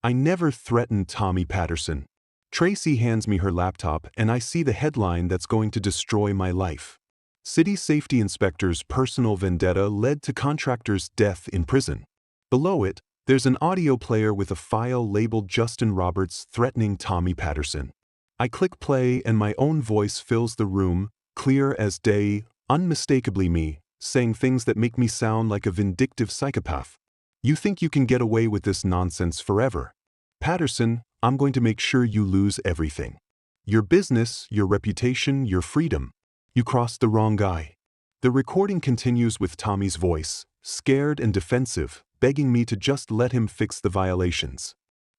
I never threatened Tommy Patterson. Tracy hands me her laptop and I see the headline that's going to destroy my life. City safety inspector's personal vendetta led to contractor's death in prison. Below it, there's an audio player with a file labeled Justin Roberts threatening Tommy Patterson. I click play and my own voice fills the room, clear as day, unmistakably me, saying things that make me sound like a vindictive psychopath. You think you can get away with this nonsense forever? Patterson, I'm going to make sure you lose everything. Your business, your reputation, your freedom. You crossed the wrong guy. The recording continues with Tommy's voice, scared and defensive, begging me to just let him fix the violations.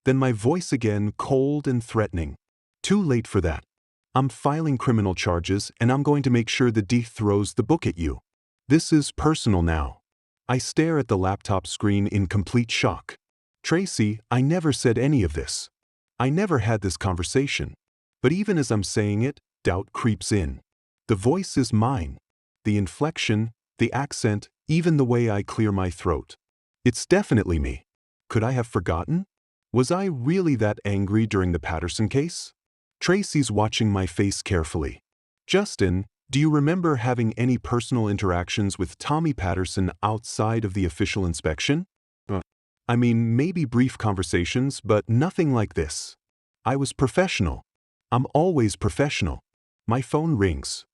Then my voice again, cold and threatening. Too late for that. I'm filing criminal charges and I'm going to make sure the D throws the book at you. This is personal now. I stare at the laptop screen in complete shock. Tracy, I never said any of this. I never had this conversation. But even as I'm saying it, doubt creeps in. The voice is mine. The inflection, the accent, even the way I clear my throat. It's definitely me. Could I have forgotten? Was I really that angry during the Patterson case? Tracy's watching my face carefully. Justin, do you remember having any personal interactions with Tommy Patterson outside of the official inspection? I mean, maybe brief conversations, but nothing like this. I was professional. I'm always professional. My phone rings.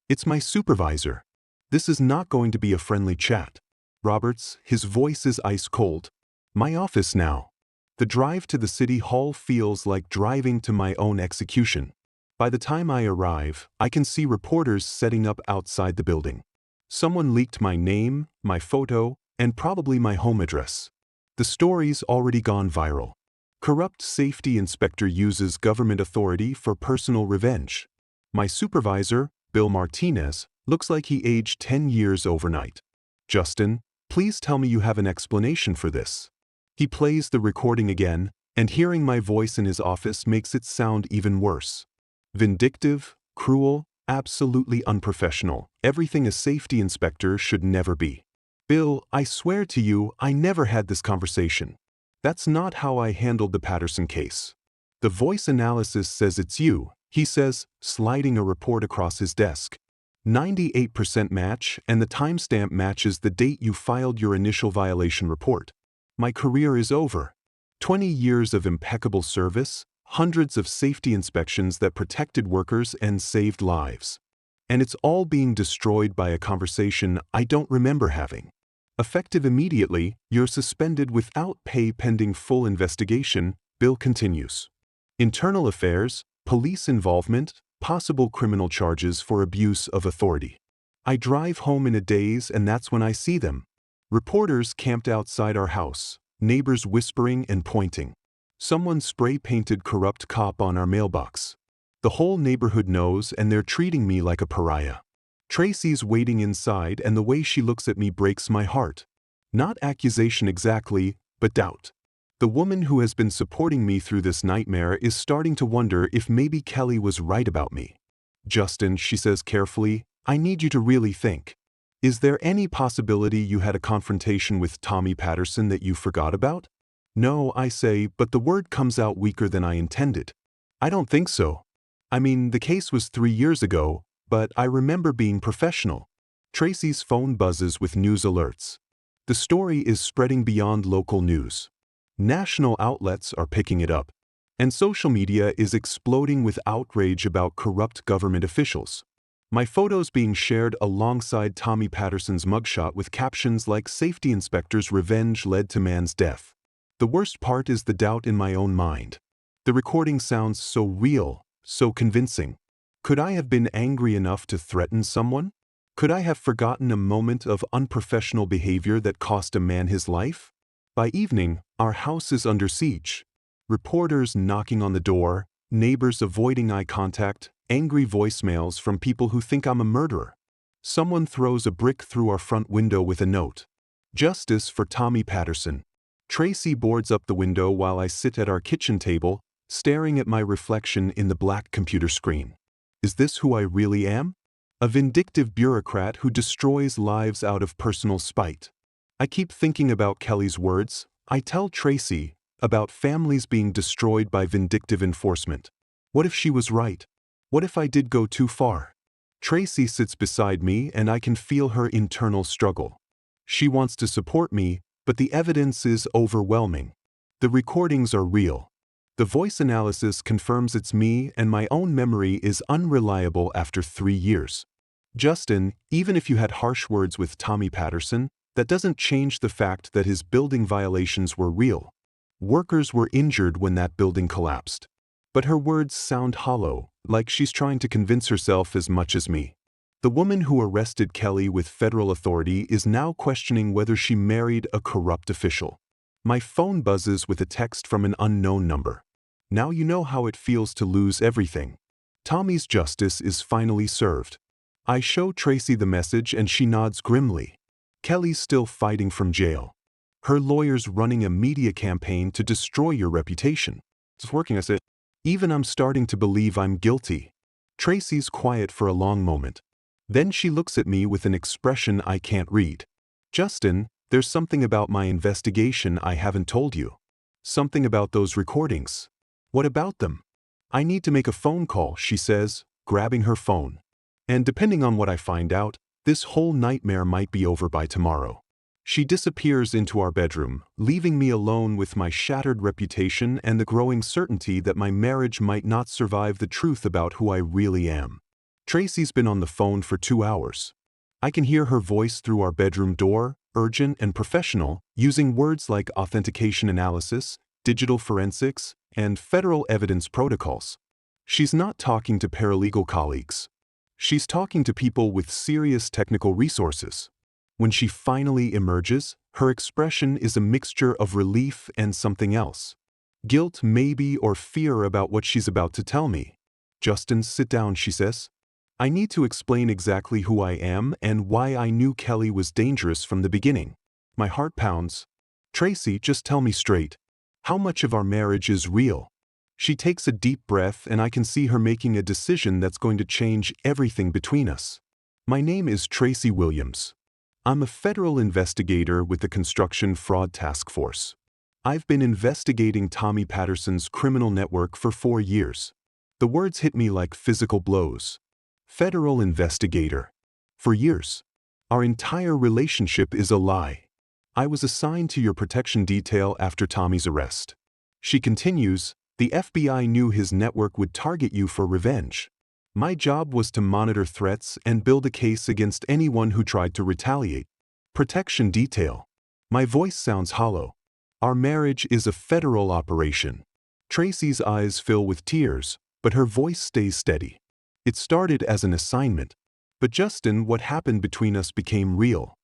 It's my supervisor. This is not going to be a friendly chat. Roberts, his voice is ice cold. My office now. The drive to the city hall feels like driving to my own execution. By the time I arrive, I can see reporters setting up outside the building. Someone leaked my name, my photo, and probably my home address. The story's already gone viral. Corrupt safety inspector uses government authority for personal revenge. My supervisor, Bill Martinez, looks like he aged 10 years overnight. Justin, please tell me you have an explanation for this. He plays the recording again, and hearing my voice in his office makes it sound even worse. Vindictive, cruel, absolutely unprofessional, everything a safety inspector should never be. Bill, I swear to you, I never had this conversation. That's not how I handled the Patterson case. The voice analysis says it's you, he says, sliding a report across his desk. 98% match, and the timestamp matches the date you filed your initial violation report. My career is over. 20 years of impeccable service, hundreds of safety inspections that protected workers and saved lives. And it's all being destroyed by a conversation I don't remember having. Effective immediately, you're suspended without pay pending full investigation, Bill continues. Internal affairs, police involvement, possible criminal charges for abuse of authority. I drive home in a daze and that's when I see them. Reporters camped outside our house, neighbors whispering and pointing. Someone spray-painted corrupt cop on our mailbox. The whole neighborhood knows and they're treating me like a pariah. Tracy's waiting inside and the way she looks at me breaks my heart. Not accusation exactly, but doubt. The woman who has been supporting me through this nightmare is starting to wonder if maybe Kelly was right about me. Justin, she says carefully, I need you to really think. Is there any possibility you had a confrontation with Tommy Patterson that you forgot about? No, I say, but the word comes out weaker than I intended. I don't think so. I mean, the case was 3 years ago, but I remember being professional. Tracy's phone buzzes with news alerts. The story is spreading beyond local news. National outlets are picking it up. And social media is exploding with outrage about corrupt government officials. My photos being shared alongside Tommy Patterson's mugshot with captions like "Safety Inspector's Revenge Led to Man's Death." The worst part is the doubt in my own mind. The recording sounds so real, so convincing. Could I have been angry enough to threaten someone? Could I have forgotten a moment of unprofessional behavior that cost a man his life? By evening, our house is under siege. Reporters knocking on the door, neighbors avoiding eye contact, angry voicemails from people who think I'm a murderer. Someone throws a brick through our front window with a note. Justice for Tommy Patterson. Tracy boards up the window while I sit at our kitchen table, staring at my reflection in the black computer screen. Is this who I really am? A vindictive bureaucrat who destroys lives out of personal spite. I keep thinking about Kelly's words. I tell Tracy about families being destroyed by vindictive enforcement. What if she was right? What if I did go too far? Tracy sits beside me and I can feel her internal struggle. She wants to support me, but the evidence is overwhelming. The recordings are real. The voice analysis confirms it's me and my own memory is unreliable after 3 years. Justin, even if you had harsh words with Tommy Patterson, that doesn't change the fact that his building violations were real. Workers were injured when that building collapsed. But her words sound hollow, like she's trying to convince herself as much as me. The woman who arrested Kelly with federal authority is now questioning whether she married a corrupt official. My phone buzzes with a text from an unknown number. Now you know how it feels to lose everything. Tommy's justice is finally served. I show Tracy the message and she nods grimly. Kelly's still fighting from jail. Her lawyer's running a media campaign to destroy your reputation. It's working, I said. Even I'm starting to believe I'm guilty. Tracy's quiet for a long moment. Then she looks at me with an expression I can't read. Justin, there's something about my investigation I haven't told you. Something about those recordings. What about them? I need to make a phone call, she says, grabbing her phone. And depending on what I find out, this whole nightmare might be over by tomorrow. She disappears into our bedroom, leaving me alone with my shattered reputation and the growing certainty that my marriage might not survive the truth about who I really am. Tracy's been on the phone for 2 hours. I can hear her voice through our bedroom door, urgent and professional, using words like authentication analysis, digital forensics, and federal evidence protocols. She's not talking to paralegal colleagues. She's talking to people with serious technical resources. When she finally emerges, her expression is a mixture of relief and something else. Guilt maybe, or fear about what she's about to tell me. "Justin, sit down," she says. "I need to explain exactly who I am and why I knew Kelly was dangerous from the beginning." My heart pounds. "Tracy, just tell me straight. How much of our marriage is real?" She takes a deep breath and I can see her making a decision that's going to change everything between us. "My name is Tracy Williams. I'm a federal investigator with the Construction Fraud Task Force. I've been investigating Tommy Patterson's criminal network for 4 years. The words hit me like physical blows. Federal investigator. For years. Our entire relationship is a lie. I was assigned to your protection detail after Tommy's arrest." She continues, "The FBI knew his network would target you for revenge. My job was to monitor threats and build a case against anyone who tried to retaliate." Protection detail. My voice sounds hollow. Our marriage is a federal operation. Tracy's eyes fill with tears, but her voice stays steady. "It started as an assignment. But Justin, what happened between us became real.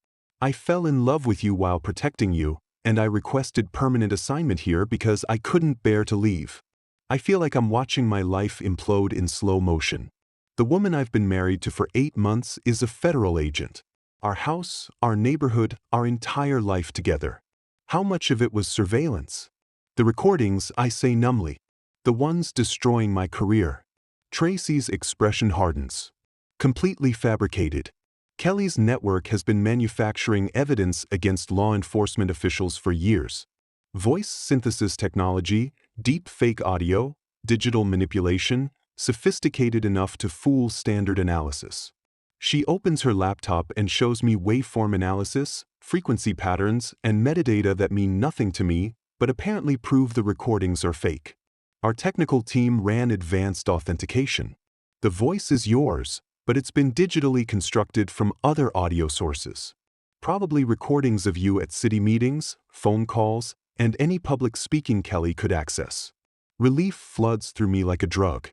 I fell in love with you while protecting you, and I requested permanent assignment here because I couldn't bear to leave. I feel like I'm watching my life implode in slow motion. The woman I've been married to for 8 months is a federal agent. Our house, our neighborhood, our entire life together. How much of it was surveillance? The recordings," I say numbly. "The ones destroying my career." Tracy's expression hardens. "Completely fabricated. Kelly's network has been manufacturing evidence against law enforcement officials for years. Voice synthesis technology, deep fake audio, digital manipulation, sophisticated enough to fool standard analysis." She opens her laptop and shows me waveform analysis, frequency patterns, and metadata that mean nothing to me, but apparently prove the recordings are fake. "Our technical team ran advanced authentication. The voice is yours, but it's been digitally constructed from other audio sources. Probably recordings of you at city meetings, phone calls, and any public speaking Kelly could access." Relief floods through me like a drug.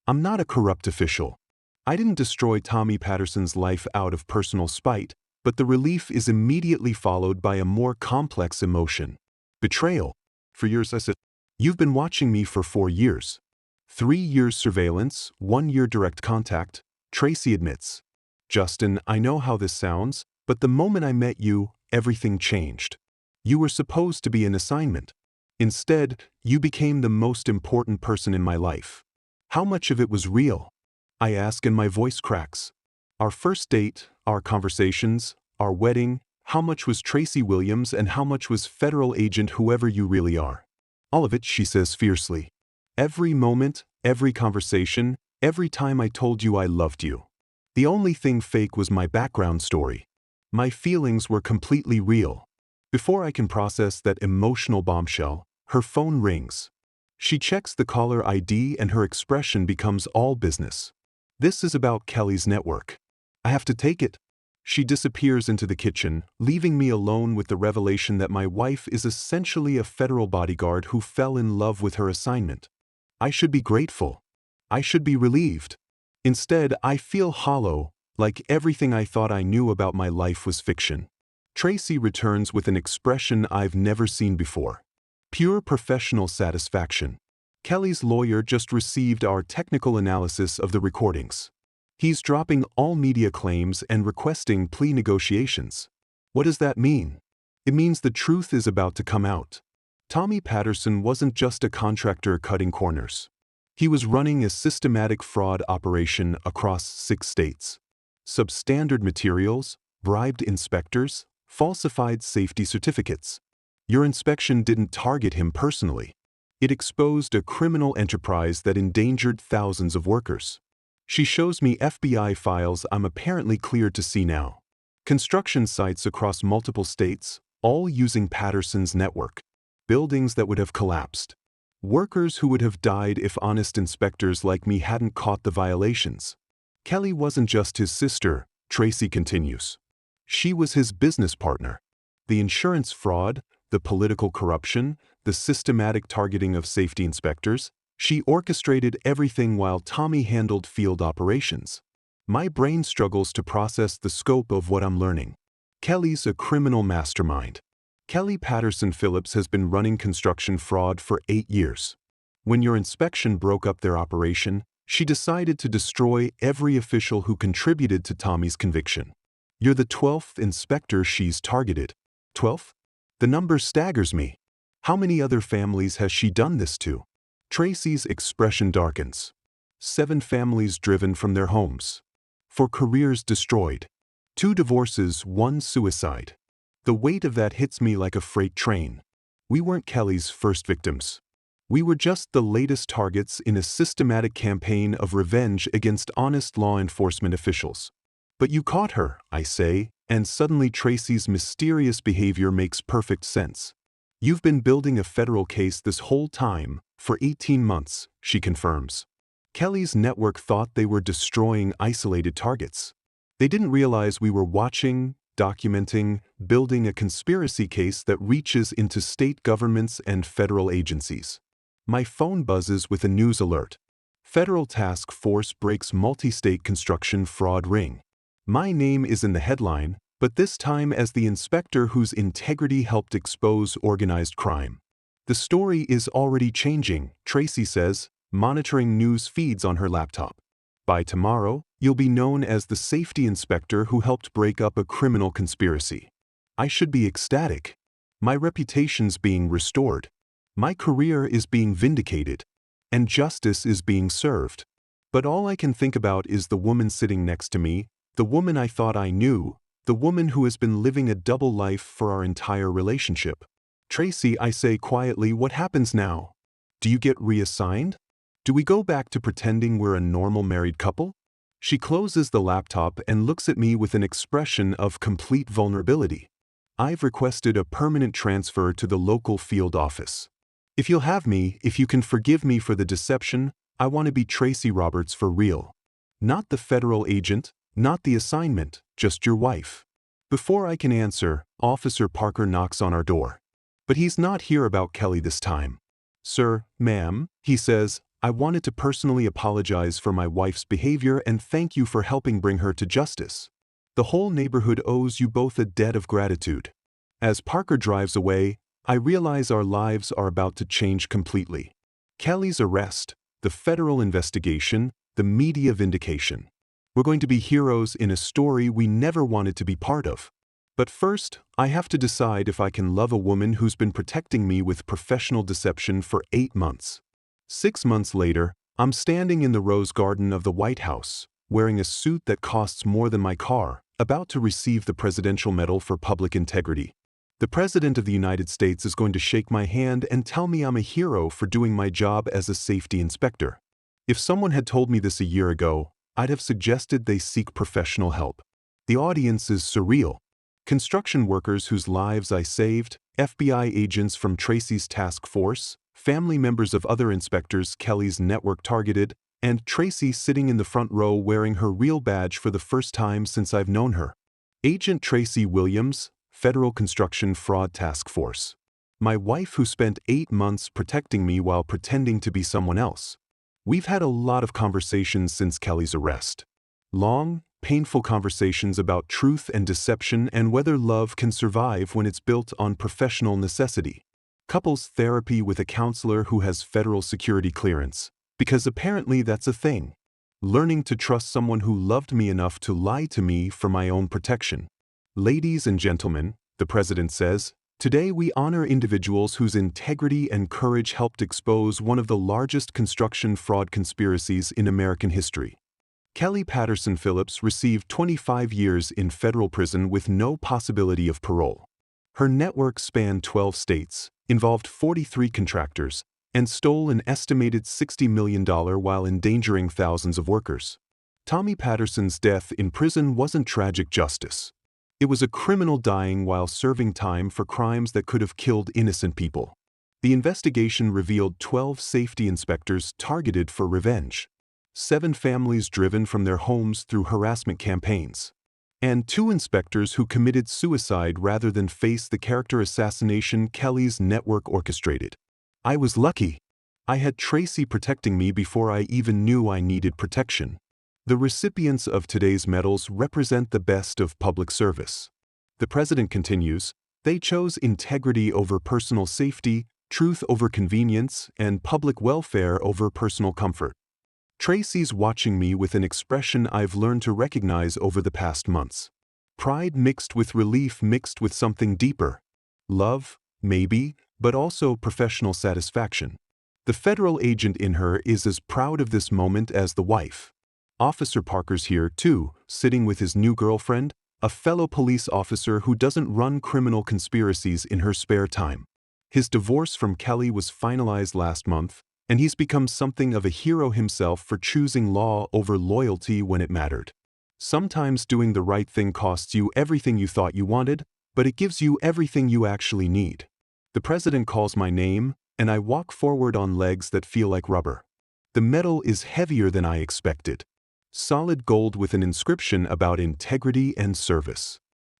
I'm not a corrupt official. I didn't destroy Tommy Patterson's life out of personal spite, but the relief is immediately followed by a more complex emotion. Betrayal. "For years," I said. "You've been watching me for 4 years. 3 years surveillance, 1 year direct contact," Tracy admits. "Justin, I know how this sounds, but the moment I met you, everything changed. You were supposed to be an assignment. Instead, you became the most important person in my life. How much of it was real?" I ask and my voice cracks. "Our first date, our conversations, our wedding, how much was Tracy Williams and how much was federal agent whoever you really are?" "All of it," she says fiercely. "Every moment, every conversation, every time I told you I loved you. The only thing fake was my background story. My feelings were completely real." Before I can process that emotional bombshell, her phone rings. She checks the caller ID and her expression becomes all business. This is about Kelly's network. I have to take it. She disappears into the kitchen, leaving me alone with the revelation that my wife is essentially a federal bodyguard who fell in love with her assignment. I should be grateful. I should be relieved. Instead, I feel hollow, like everything I thought I knew about my life was fiction. Tracy returns with an expression I've never seen before. Pure professional satisfaction. Kelly's lawyer just received our technical analysis of the recordings. He's dropping all media claims and requesting plea negotiations. What does that mean? It means the truth is about to come out. Tommy Patterson wasn't just a contractor cutting corners. He was running a systematic fraud operation across 6 states. Substandard materials, bribed inspectors, falsified safety certificates. Your inspection didn't target him personally. It exposed a criminal enterprise that endangered thousands of workers. She shows me FBI files I'm apparently cleared to see now. Construction sites across multiple states, all using Patterson's network. Buildings that would have collapsed. Workers who would have died if honest inspectors like me hadn't caught the violations. Kelly wasn't just his sister, Tracy continues. She was his business partner. The insurance fraud, the political corruption, the systematic targeting of safety inspectors, she orchestrated everything while Tommy handled field operations. My brain struggles to process the scope of what I'm learning. Kelly's a criminal mastermind. Kelly Patterson Phillips has been running construction fraud for 8 years. When your inspection broke up their operation, she decided to destroy every official who contributed to Tommy's conviction. You're the 12th inspector she's targeted. 12th? The number staggers me. How many other families has she done this to? Tracy's expression darkens. 7 families driven from their homes. 4 careers destroyed. 2 divorces, 1 suicide. The weight of that hits me like a freight train. We weren't Kelly's first victims. We were just the latest targets in a systematic campaign of revenge against honest law enforcement officials. But you caught her, I say, and suddenly Tracy's mysterious behavior makes perfect sense. You've been building a federal case this whole time, for 18 months, she confirms. Kelly's network thought they were destroying isolated targets. They didn't realize we were watching, documenting, building a conspiracy case that reaches into state governments and federal agencies. My phone buzzes with a news alert. Federal task force breaks multi-state construction fraud ring. My name is in the headline, but this time as the inspector whose integrity helped expose organized crime. The story is already changing, Tracy says, monitoring news feeds on her laptop. By tomorrow, you'll be known as the safety inspector who helped break up a criminal conspiracy. I should be ecstatic. My reputation's being restored. My career is being vindicated. And justice is being served. But all I can think about is the woman sitting next to me, the woman I thought I knew, the woman who has been living a double life for our entire relationship. Tracy, I say quietly, what happens now? Do you get reassigned? Do we go back to pretending we're a normal married couple? She closes the laptop and looks at me with an expression of complete vulnerability. I've requested a permanent transfer to the local field office. If you'll have me, if you can forgive me for the deception, I want to be Tracy Roberts for real. Not the federal agent, not the assignment, just your wife. Before I can answer, Officer Parker knocks on our door. But he's not here about Kelly this time. Sir, ma'am, he says, I wanted to personally apologize for my wife's behavior and thank you for helping bring her to justice. The whole neighborhood owes you both a debt of gratitude. As Parker drives away, I realize our lives are about to change completely. Kelly's arrest, the federal investigation, the media vindication. We're going to be heroes in a story we never wanted to be part of. But first, I have to decide if I can love a woman who's been protecting me with professional deception for 8 months. 6 months later, I'm standing in the rose garden of the White House, wearing a suit that costs more than my car, about to receive the Presidential Medal for Public Integrity. The President of the United States is going to shake my hand and tell me I'm a hero for doing my job as a safety inspector. If someone had told me this a year ago, I'd have suggested they seek professional help. The audience is surreal. Construction workers whose lives I saved, FBI agents from Tracy's task force, family members of other inspectors Kelly's network targeted, and Tracy sitting in the front row wearing her real badge for the first time since I've known her. Agent Tracy Williams, Federal Construction Fraud Task Force. My wife who spent 8 months protecting me while pretending to be someone else. We've had a lot of conversations since Kelly's arrest. Long, painful conversations about truth and deception and whether love can survive when it's built on professional necessity. Couples therapy with a counselor who has federal security clearance, because apparently that's a thing. Learning to trust someone who loved me enough to lie to me for my own protection. Ladies and gentlemen, the President says, today we honor individuals whose integrity and courage helped expose one of the largest construction fraud conspiracies in American history. Kelly Patterson Phillips received 25 years in federal prison with no possibility of parole. Her network spanned 12 states, involved 43 contractors, and stole an estimated $60 million while endangering thousands of workers. Tommy Patterson's death in prison wasn't tragic justice. It was a criminal dying while serving time for crimes that could have killed innocent people. The investigation revealed 12 safety inspectors targeted for revenge, 7 families driven from their homes through harassment campaigns, and 2 inspectors who committed suicide rather than face the character assassination Kelly's network orchestrated. I was lucky. I had Tracy protecting me before I even knew I needed protection. The recipients of today's medals represent the best of public service. The president continues, they chose integrity over personal safety, truth over convenience, and public welfare over personal comfort. Tracy's watching me with an expression I've learned to recognize over the past months. Pride mixed with relief mixed with something deeper. Love, maybe, but also professional satisfaction. The federal agent in her is as proud of this moment as the wife. Officer Parker's here, too, sitting with his new girlfriend, a fellow police officer who doesn't run criminal conspiracies in her spare time. His divorce from Kelly was finalized last month, and he's become something of a hero himself for choosing law over loyalty when it mattered. Sometimes doing the right thing costs you everything you thought you wanted, but it gives you everything you actually need. The president calls my name, and I walk forward on legs that feel like rubber. The medal is heavier than I expected. Solid gold with an inscription about integrity and service.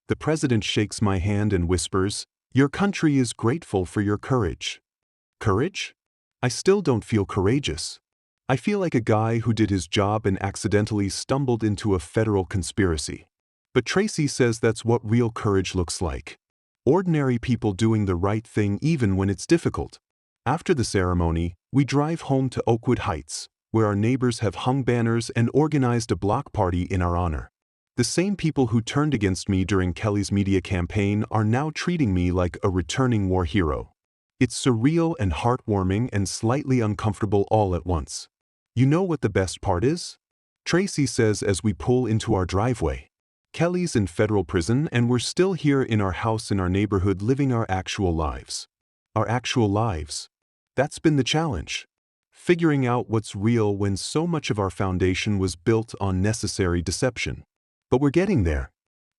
The president shakes my hand and whispers, "Your country is grateful for your courage." Courage? I still don't feel courageous. I feel like a guy who did his job and accidentally stumbled into a federal conspiracy. But Tracy says that's what real courage looks like. Ordinary people doing the right thing even when it's difficult. After the ceremony, we drive home to Oakwood Heights, where our neighbors have hung banners and organized a block party in our honor. The same people who turned against me during Kelly's media campaign are now treating me like a returning war hero. It's surreal and heartwarming and slightly uncomfortable all at once. You know what the best part is? Tracy says as we pull into our driveway. Kelly's in federal prison and we're still here in our house in our neighborhood living our actual lives. Our actual lives. That's been the challenge. Figuring out what's real when so much of our foundation was built on necessary deception. But we're getting there.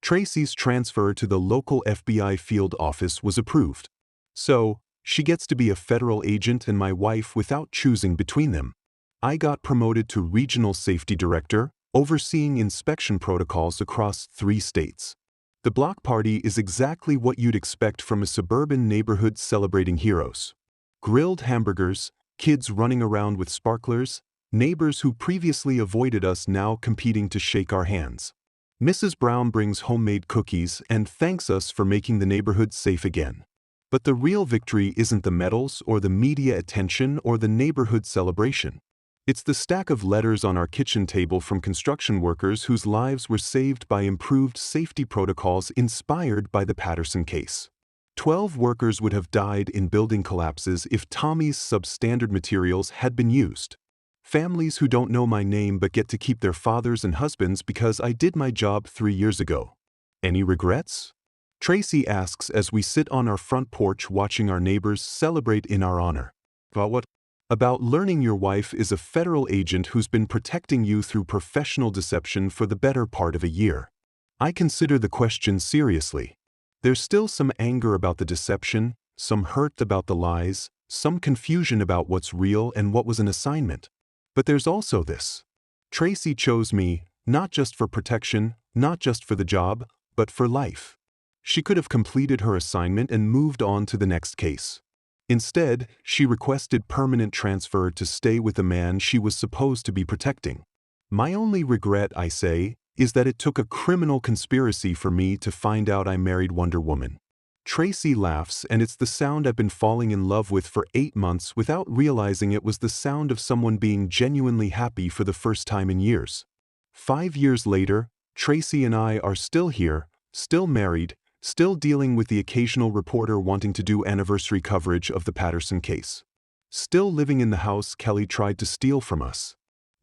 Tracy's transfer to the local FBI field office was approved. So, she gets to be a federal agent and my wife without choosing between them. I got promoted to regional safety director, overseeing inspection protocols across 3 states. The block party is exactly what you'd expect from a suburban neighborhood celebrating heroes. Grilled hamburgers, kids running around with sparklers, neighbors who previously avoided us now competing to shake our hands. Mrs. Brown brings homemade cookies and thanks us for making the neighborhood safe again. But the real victory isn't the medals or the media attention or the neighborhood celebration. It's the stack of letters on our kitchen table from construction workers whose lives were saved by improved safety protocols inspired by the Patterson case. 12 workers would have died in building collapses if Tommy's substandard materials had been used. Families who don't know my name but get to keep their fathers and husbands because I did my job 3 years ago. Any regrets? Tracy asks as we sit on our front porch watching our neighbors celebrate in our honor. About what? About learning your wife is a federal agent who's been protecting you through professional deception for the better part of a year. I consider the question seriously. There's still some anger about the deception, some hurt about the lies, some confusion about what's real and what was an assignment. But there's also this. Tracy chose me, not just for protection, not just for the job, but for life. She could have completed her assignment and moved on to the next case. Instead, she requested permanent transfer to stay with the man she was supposed to be protecting. My only regret, I say, is that it took a criminal conspiracy for me to find out I married Wonder Woman. Tracy laughs, and it's the sound I've been falling in love with for 8 months without realizing it was the sound of someone being genuinely happy for the first time in years. 5 years later, Tracy and I are still here, still married, still dealing with the occasional reporter wanting to do anniversary coverage of the Patterson case. Still living in the house Kelly tried to steal from us.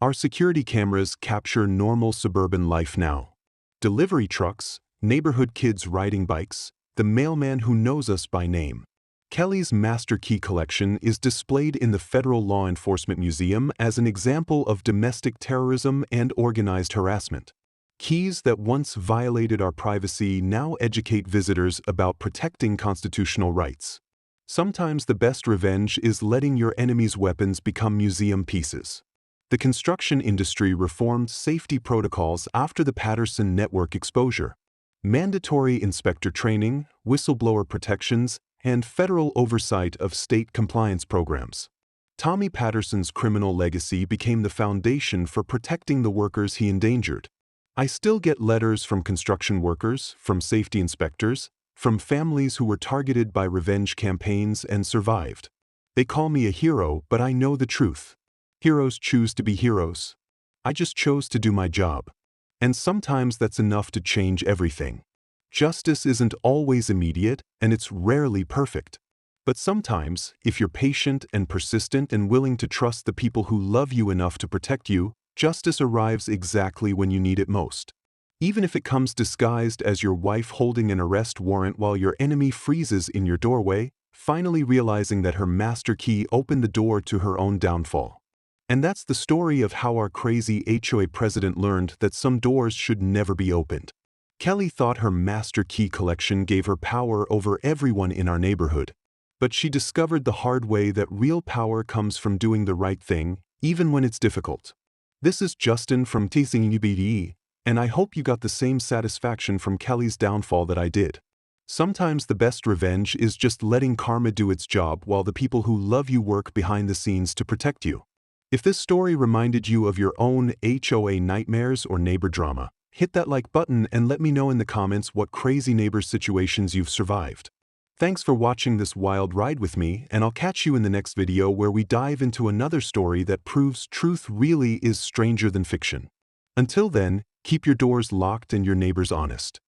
Our security cameras capture normal suburban life now. Delivery trucks, neighborhood kids riding bikes, the mailman who knows us by name. Kelly's master key collection is displayed in the Federal Law Enforcement Museum as an example of domestic terrorism and organized harassment. Keys that once violated our privacy now educate visitors about protecting constitutional rights. Sometimes the best revenge is letting your enemy's weapons become museum pieces. The construction industry reformed safety protocols after the Patterson network exposure. Mandatory inspector training, whistleblower protections, and federal oversight of state compliance programs. Tommy Patterson's criminal legacy became the foundation for protecting the workers he endangered. I still get letters from construction workers, from safety inspectors, from families who were targeted by revenge campaigns and survived. They call me a hero, but I know the truth. Heroes choose to be heroes. I just chose to do my job. And sometimes that's enough to change everything. Justice isn't always immediate, and it's rarely perfect. But sometimes, if you're patient and persistent and willing to trust the people who love you enough to protect you, justice arrives exactly when you need it most. Even if it comes disguised as your wife holding an arrest warrant while your enemy freezes in your doorway, finally realizing that her master key opened the door to her own downfall. And that's the story of how our crazy HOA president learned that some doors should never be opened. Kelly thought her master key collection gave her power over everyone in our neighborhood. But she discovered the hard way that real power comes from doing the right thing, even when it's difficult. This is Justin from TCUBDE, and I hope you got the same satisfaction from Kelly's downfall that I did. Sometimes the best revenge is just letting karma do its job while the people who love you work behind the scenes to protect you. If this story reminded you of your own HOA nightmares or neighbor drama, hit that like button and let me know in the comments what crazy neighbor situations you've survived. Thanks for watching this wild ride with me, and I'll catch you in the next video where we dive into another story that proves truth really is stranger than fiction. Until then, keep your doors locked and your neighbors honest.